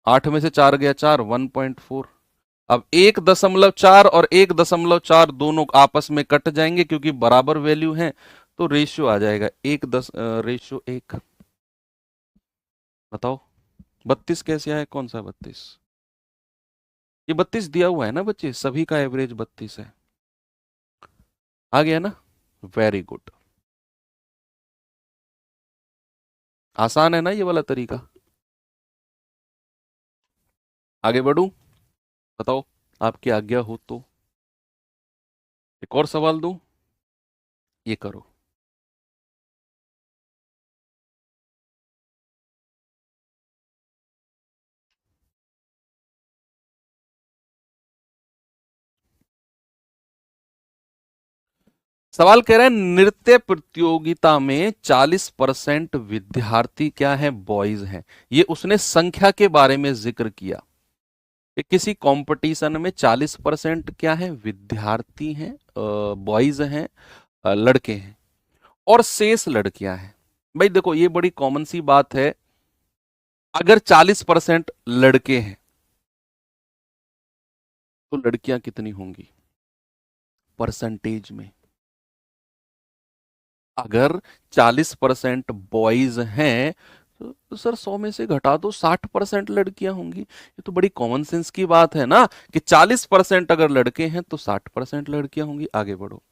8 में से 4 गया 4, 1.4। अब 1.4 और 1.4 दोनों आपस में कट जाएंगे क्योंकि बराबर वैल्यू है, तो रेशियो आ जाएगा 1:1। बताओ 32 कैसे आए, कौन सा 32? ये 32 दिया हुआ है ना बच्चे, सभी का एवरेज 32 है। आ गया ना, वेरी गुड। आसान है ना ये वाला तरीका। आगे बढ़ू, बताओ आपकी आज्ञा हो तो एक और सवाल दूं, ये करो। सवाल कह रहा है नृत्य प्रतियोगिता में 40% विद्यार्थी क्या है, बॉयज हैं। ये उसने संख्या के बारे में जिक्र किया कि किसी कंपटीशन में 40% क्या है, विद्यार्थी हैं, बॉयज हैं, लड़के हैं और शेष लड़कियां हैं। भाई देखो ये बड़ी कॉमन सी बात है, अगर 40% लड़के हैं तो लड़कियां कितनी होंगी परसेंटेज में। अगर 40% बॉयज हैं तो सर 100 में से घटा दो, 60% लड़कियां होंगी। ये तो बड़ी कॉमन सेंस की बात है ना कि 40% अगर लड़के हैं तो 60% लड़कियां होंगी। आगे बढ़ो।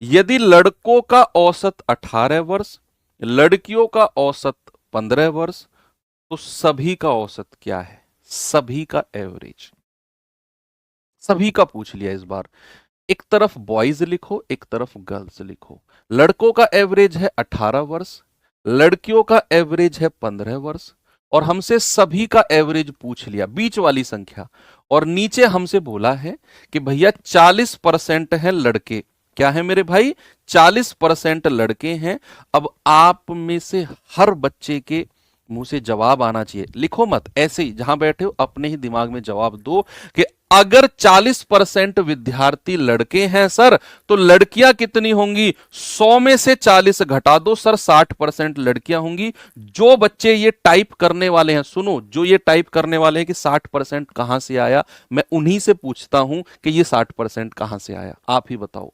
यदि लड़कों का औसत 18 वर्ष, लड़कियों का औसत 15 वर्ष, तो सभी का औसत क्या है, सभी का एवरेज। सभी का पूछ लिया इस बार। एक तरफ बॉयज लिखो एक तरफ गर्ल्स लिखो। लड़कों का एवरेज है 18 वर्ष, लड़कियों का एवरेज है 15 वर्ष और हमसे सभी का एवरेज पूछ लिया, बीच वाली संख्या। और नीचे हमसे बोला है कि भैया 40% है लड़के। क्या है मेरे भाई, 40% लड़के हैं। अब आप में से हर बच्चे के मुंह से जवाब आना चाहिए, लिखो मत, ऐसे ही जहां बैठे हो अपने ही दिमाग में जवाब दो कि अगर 40% विद्यार्थी लड़के हैं सर, तो लड़कियां कितनी होंगी? 100 में से 40 घटा दो सर, 60% लड़कियां होंगी। जो बच्चे ये टाइप करने वाले हैं, सुनो, जो ये टाइप करने वाले हैं कि 60% कहां से आया, मैं उन्हीं से पूछता हूं कि ये 60% कहां से आया, आप ही बताओ।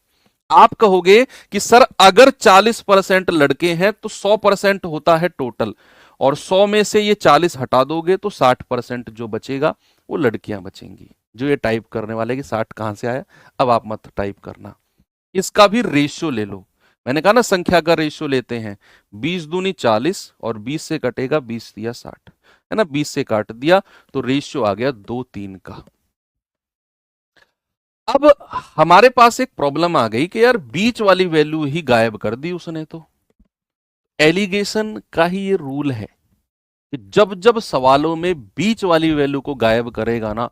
आप कहोगे कि सर अगर 40% लड़के हैं तो 100% होता है टोटल, और 100 में से ये 40 हटा दोगे तो 60% जो बचेगा वो लड़कियां बचेंगी। जो ये टाइप करने वाले कि 60 कहां से आया, अब आप मत टाइप करना, इसका भी रेशियो ले लो। मैंने कहा ना संख्या का रेशियो लेते हैं, 20 दूनी 40 और 20 से कटेगा 20 दिया 60, है ना, 20 से काट दिया तो रेशियो आ गया 2:3 का। अब हमारे पास एक प्रॉब्लम आ गई कि यार बीच वाली वैल्यू ही गायब कर दी उसने। तो एलिगेशन का ही ये रूल है कि जब जब सवालों में बीच वाली वैल्यू को गायब करेगा ना,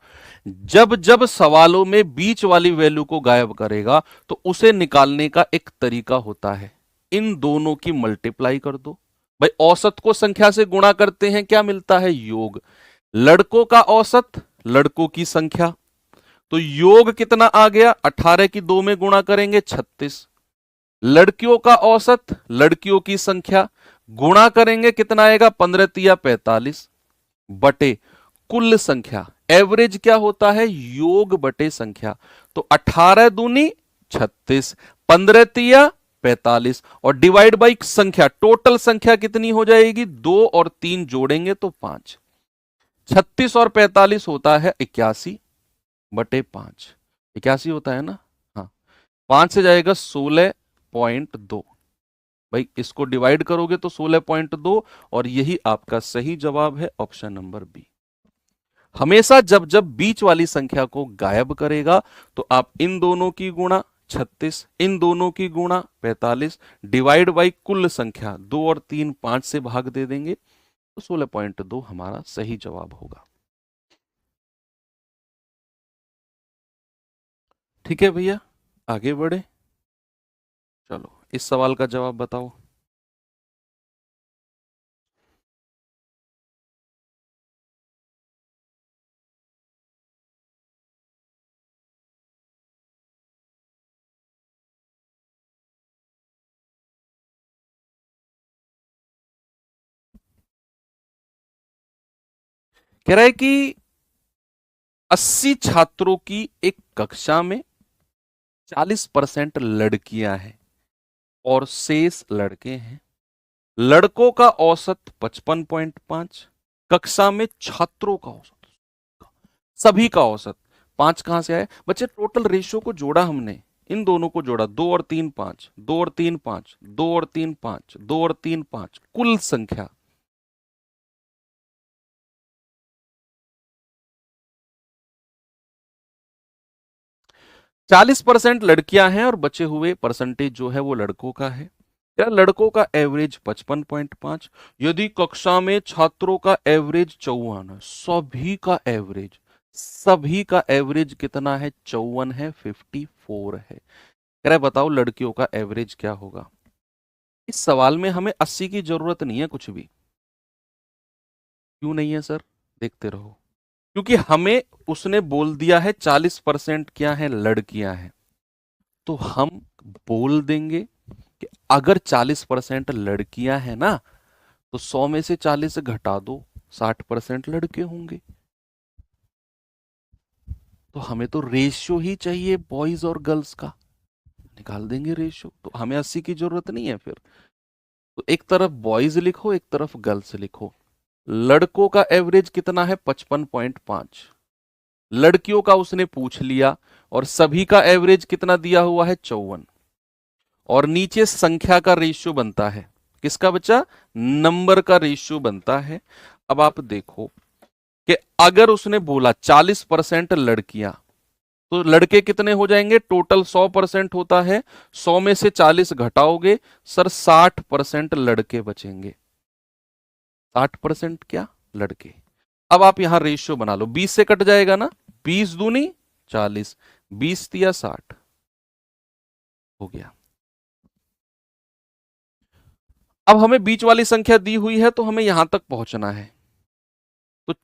जब जब सवालों में बीच वाली वैल्यू को गायब करेगा, तो उसे निकालने का एक तरीका होता है, इन दोनों की मल्टीप्लाई कर दो। भाई औसत को संख्या से गुणा करते हैं, क्या मिलता है? योग। लड़कों का औसत, लड़कों की संख्या, तो योग कितना आ गया? 18 की 2 में गुणा करेंगे 36। लड़कियों का औसत, लड़कियों की संख्या, गुणा करेंगे कितना आएगा? 15 तिया 45 बटे कुल संख्या। एवरेज क्या होता है? योग बटे संख्या। तो 18 दूनी 36, 15 तिया 45 और डिवाइड बाई संख्या। टोटल संख्या कितनी हो जाएगी? 2 और 3 जोड़ेंगे तो 5। 36 और 45 होता है 81 बटे 5। 81 होता है ना? हाँ, 5 से जाएगा 16.2। भाई इसको डिवाइड करोगे तो 16.2, और यही आपका सही जवाब है, ऑप्शन नंबर बी। हमेशा जब जब बीच वाली संख्या को गायब करेगा तो आप इन दोनों की गुणा 36, इन दोनों की गुणा 45, डिवाइड बाई कुल संख्या 2 और 3 5 से भाग दे देंगे, तो 16.2 हमारा सही जवाब होगा। ठीक है भैया, आगे बढ़े। चलो इस सवाल का जवाब बताओ। कह रहा है कि 80 छात्रों की एक कक्षा में 40% लड़कियां हैं और शेष लड़के हैं। लड़कों का औसत 55.5, कक्षा में छात्रों का औसत, सभी का औसत 5 कहां से आया बच्चे? टोटल रेशियो को जोड़ा हमने, इन दोनों को जोड़ा, 2 और 3 5, 2 और 3 5, 2 और 3 5, 2 और 3 5, कुल संख्या। चालीस परसेंट लड़कियां हैं और बचे हुए परसेंटेज जो है वो लड़कों का है। या लड़कों का एवरेज 55.5, यदि कक्षा में छात्रों का एवरेज 54 है, सभी का एवरेज कितना है? 54 है, 54 है। कह रहा है बताओ लड़कियों का एवरेज क्या होगा। इस सवाल में हमें 80 की जरूरत नहीं है कुछ भी। क्यों नहीं है सर? देखते रहो। क्योंकि हमें उसने बोल दिया है 40% क्या है? लड़कियां हैं। तो हम बोल देंगे कि अगर 40% लड़कियां हैं ना, तो 100 में से 40 घटा दो, 60% लड़के होंगे। तो हमें तो रेशियो ही चाहिए बॉयज और गर्ल्स का, निकाल देंगे रेशियो, तो हमें 80 की जरूरत नहीं है फिर। तो एक तरफ बॉयज लिखो, एक तरफ गर्ल्स लिखो। लड़कों का एवरेज कितना है? 55.5। लड़कियों का उसने पूछ लिया, और सभी का एवरेज कितना दिया हुआ है? 54। और नीचे संख्या का रेशियो बनता है, किसका बच्चा? नंबर का रेशियो बनता है। अब आप देखो कि अगर उसने बोला 40% लड़कियां, तो लड़के कितने हो जाएंगे? टोटल 100% होता है, 100 में से 40 घटाओगे सर, 60% लड़के बचेंगे। 60% क्या? लड़के। अब आप यहां रेशियो बना लो, 20 से कट जाएगा ना, 20 दूनी 40, 20 तिया 60 हो गया। अब हमें बीच वाली संख्या दी हुई है तो हमें यहां तक पहुंचना है। तो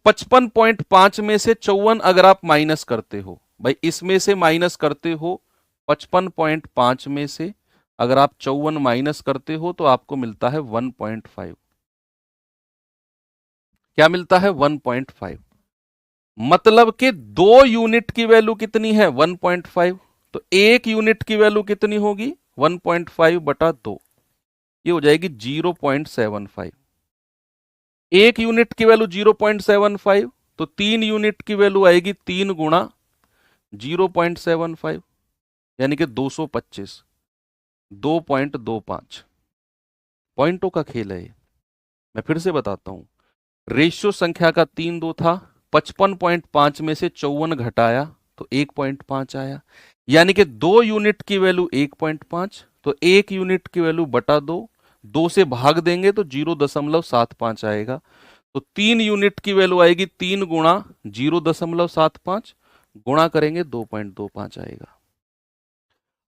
55.5 में से 54 अगर आप माइनस करते हो, भाई इसमें से माइनस करते हो 55.5 में से अगर आप 54 माइनस करते हो तो आपको मिलता है 1.5। क्या मिलता है? 1.5। मतलब कि 2 यूनिट की वैल्यू कितनी है? 1.5। तो 1 यूनिट की वैल्यू कितनी होगी? 1.5 बटा 2, ये हो जाएगी 0.75। 1 यूनिट की वैल्यू 0.75, तो 3 यूनिट की वैल्यू आएगी 3 गुणा 0.75, यानी कि 225, 2.25। पॉइंटों का खेल है ये। मैं फिर से बताता हूं, रेशियो संख्या का 3 2 था, 55.5 में से 54 घटाया तो 1.5 आया, यानी कि 2 यूनिट की वैल्यू 1.5, तो 1 यूनिट की वैल्यू बटा 2, 2 से भाग देंगे तो 0.75 आएगा। तो 3 यूनिट की वैल्यू आएगी 3 गुणा 0.75, गुणा करेंगे 2.25 आएगा।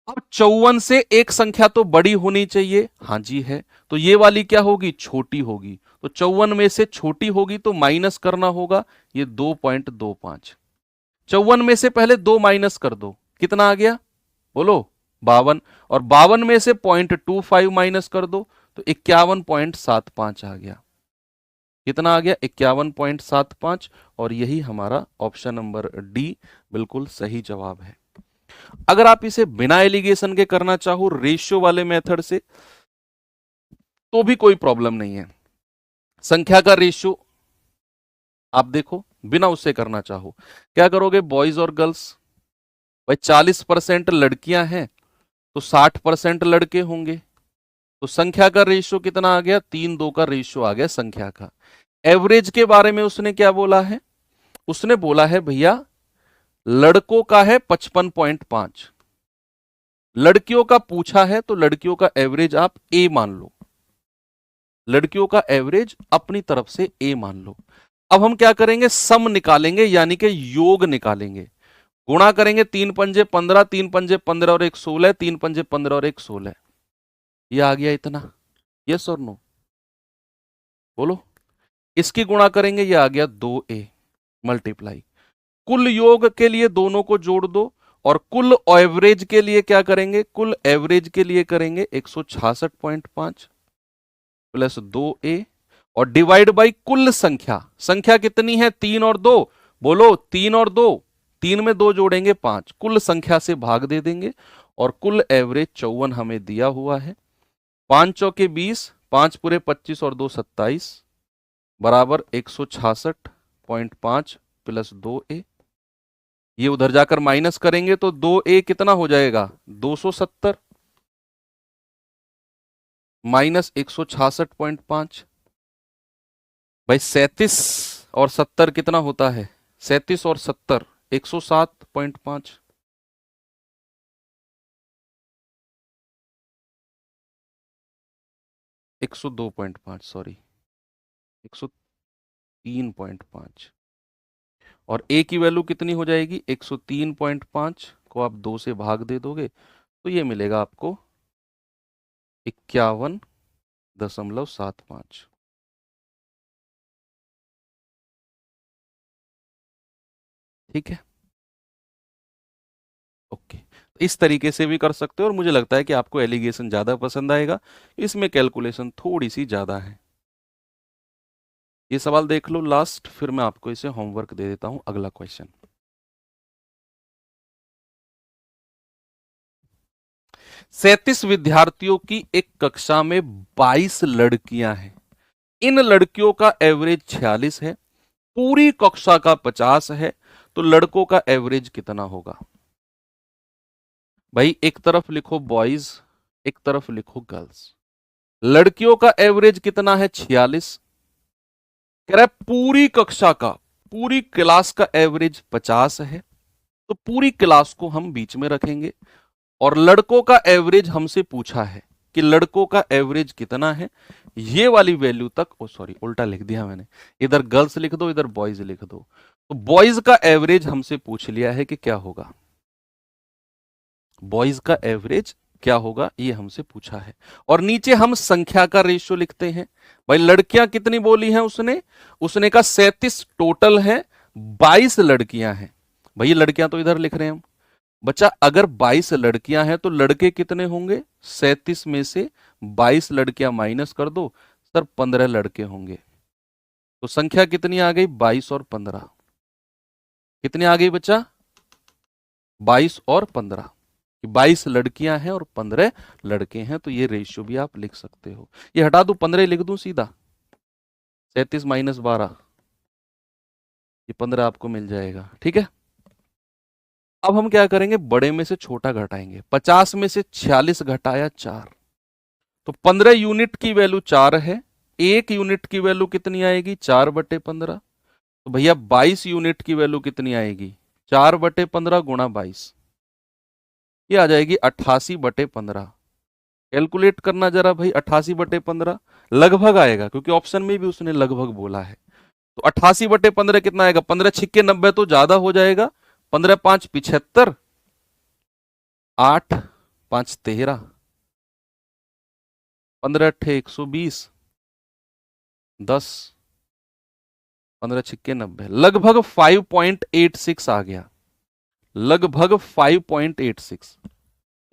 अब 54 से एक संख्या तो बड़ी होनी चाहिए, हाँ जी है, तो ये वाली क्या होगी? छोटी होगी। तो 54 में से छोटी होगी तो माइनस करना होगा, ये 2.25। 54 में से पहले 2 माइनस कर दो, कितना आ गया? बोलो, 52। और 52 में से 0.25 माइनस कर दो तो 51.75 आ गया। कितना आ गया? 51.75। और यही हमारा ऑप्शन नंबर डी बिल्कुल सही जवाब है। अगर आप इसे बिना एलिगेशन के करना चाहो, रेशियो वाले मेथड से, तो भी कोई प्रॉब्लम नहीं है। संख्या का रेशियो आप देखो, बिना उससे करना चाहो क्या करोगे? बॉयज और गर्ल्स, भाई 40% लड़कियां हैं तो 60% लड़के होंगे, तो संख्या का रेशियो कितना आ गया? 3:2 का रेशियो आ गया संख्या का। एवरेज के बारे में उसने क्या बोला है? उसने बोला है भैया लड़कों का है 55.5, लड़कियों का पूछा है तो लड़कियों का एवरेज आप ए मान लो, लड़कियों का एवरेज अपनी तरफ से ए मान लो। अब हम क्या करेंगे? सम निकालेंगे, यानी कि योग निकालेंगे। गुणा करेंगे, 3×5 = 15, 3×5 = 15 और 1 16, 3×5 = 15 और 1 16। ये आ गया इतना, यस और नो? बोलो। इसकी गुणा करेंगे, ये आ गया 2a मल्टीप्लाई। कुल योग के लिए दोनों को जोड़ दो, और कुल एवरेज के लिए क्या करेंगे? कुल एवरेज के लिए करेंगे 166.5 प्लस 2a, और डिवाइड बाई कुल संख्या। संख्या कितनी है? 3 और 2। बोलो, 3 और 2, 3 में 2 जोड़ेंगे 5, कुल संख्या से भाग दे देंगे, और कुल एवरेज 54 हमें दिया हुआ है। 5 चौके 20, 5 पूरे 25 और 2 27 बराबर 166.5 प्लस 2a। ये उधर जाकर माइनस करेंगे तो 2a कितना हो जाएगा? 270 माइनस 166.5। भाई 37 और 70 कितना होता है? 37 और 70 107.5। 102.5, सॉरी, 103.5। और ए की वैल्यू कितनी हो जाएगी? 103.5 को आप 2 से भाग दे दोगे तो ये मिलेगा आपको 51.75। ठीक है, ओके। तो इस तरीके से भी कर सकते हो, और मुझे लगता है कि आपको एलिगेशन ज्यादा पसंद आएगा, इसमें कैलकुलेशन थोड़ी सी ज्यादा है। ये सवाल देख लो लास्ट, फिर मैं आपको इसे होमवर्क दे देता हूं। अगला क्वेश्चन, 37 विद्यार्थियों की एक कक्षा में 22 लड़कियां हैं। इन लड़कियों का एवरेज 46 है, पूरी कक्षा का 50 है, तो लड़कों का एवरेज कितना होगा? भाई एक तरफ लिखो बॉयज, एक तरफ लिखो गर्ल्स। लड़कियों का एवरेज कितना है? 46। कह रहा है पूरी कक्षा का, पूरी क्लास का एवरेज 50 है, तो पूरी क्लास को हम बीच में रखेंगे। और लड़कों का एवरेज हमसे पूछा है कि लड़कों का एवरेज कितना है, ये वाली वैल्यू तक, ओ सॉरी उल्टा लिख दिया मैंने, इधर गर्ल्स लिख दो, इधर बॉयज लिख दो। तो बॉयज का एवरेज हमसे पूछ लिया है कि क्या होगा? बॉयज का एवरेज क्या होगा ये हमसे पूछा है। और नीचे हम संख्या का रेशियो लिखते हैं। भाई लड़कियां कितनी बोली हैं उसने? उसने कहा 37 टोटल है, 22 लड़कियां हैं। भैया लड़कियां तो इधर लिख रहे हैं हम। बच्चा अगर 22 लड़कियां हैं तो लड़के कितने होंगे? 37 में से 22 लड़कियां माइनस कर दो सर, 15 लड़के होंगे। तो संख्या कितनी आ गई? 22 और 15। कितनी आ गई बच्चा? 22 और 15। 22 लड़कियां हैं और 15 लड़के हैं, तो ये रेशियो भी आप लिख सकते हो। ये हटा दू, 15 लिख दूं सीधा, 37 माइनस 12, ये 15 आपको मिल जाएगा। ठीक है, अब हम क्या करेंगे? बड़े में से छोटा घटाएंगे। 50 में से 46 घटाया 4, तो 15 यूनिट की वैल्यू 4 है। 1 यूनिट की वैल्यू कितनी आएगी? 4/15। तो भैया 22 यूनिट की वैल्यू कितनी आएगी? 4/15 गुणा 22, ये आ जाएगी 88/15। कैलकुलेट करना जरा भाई, 88/15 लगभग आएगा, क्योंकि ऑप्शन में भी उसने लगभग बोला है। तो 88/15 कितना आएगा? 15 छिक्के 90 तो ज्यादा हो जाएगा। 15 5 75, 8 5 13, 15 अट्ठे 120, 10, 15 छिक्के 90, लगभग 5.86 आ गया। लगभग 5.86,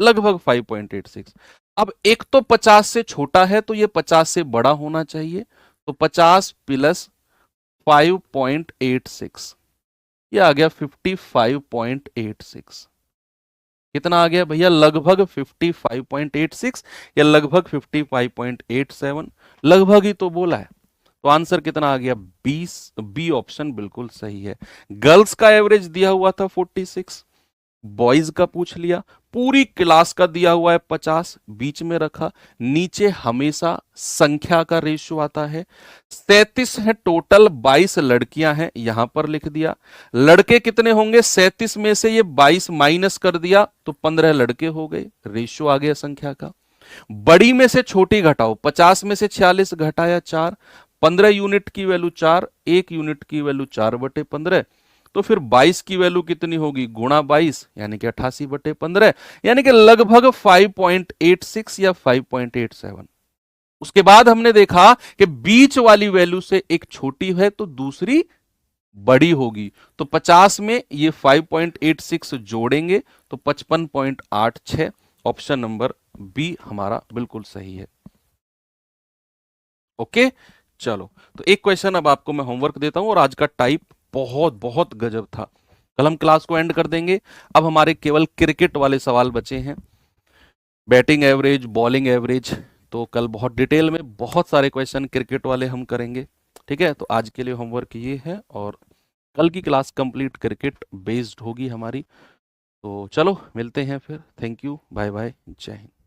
लगभग 5.86। अब एक तो 50 से छोटा है, तो ये 50 से बड़ा होना चाहिए। तो 50 प्लस 5.86, ये आ गया 55.86। कितना आ गया भैया? लगभग 55.86 या लगभग 55.87, लगभग ही तो बोला है। तो आंसर कितना आ गया? 20। बी ऑप्शन बिल्कुल सही है। गर्ल्स का एवरेज दिया हुआ था 46, बॉयज का पूछ लिया, पूरी क्लास का दिया हुआ है 50, बीच में रखा। नीचे हमेशा संख्या का रेशियो आता है। 37 है टोटल, 22 लड़कियां हैं, यहां पर लिख दिया। लड़के कितने होंगे? 37 में से ये 22 माइनस कर दिया तो 15 लड़के हो गए, रेशियो आ गया संख्या का। बड़ी में से छोटी घटाओ, 50 में से 46 घटाया 4, 15 यूनिट की वैल्यू 4, 1 यूनिट की वैल्यू 4/15। तो फिर 22 की वैल्यू कितनी होगी? गुणा 22, यानी कि 88/15, यानी कि लगभग 5.86 या 5.87। उसके बाद हमने देखा कि बीच वाली वैल्यू से एक छोटी है तो दूसरी बड़ी होगी। तो 50 में ये 5.86 जोड़ेंगे तो 55.86। ऑप्शन नंबर बी हमारा बिल्कुल सही है। ओके, चलो तो एक क्वेश्चन अब आपको मैं होमवर्क देता हूं, और आज का टाइप बहुत बहुत गजब था। कल हम क्लास को एंड कर देंगे। अब हमारे केवल क्रिकेट वाले सवाल बचे हैं, बैटिंग एवरेज, बॉलिंग एवरेज। तो कल बहुत डिटेल में बहुत सारे क्वेश्चन क्रिकेट वाले हम करेंगे। ठीक है, तो आज के लिए होमवर्क ये है, और कल की क्लास कंप्लीट क्रिकेट बेस्ड होगी हमारी। तो चलो मिलते हैं फिर। थैंक यू, बाय बाय, जय हिंद।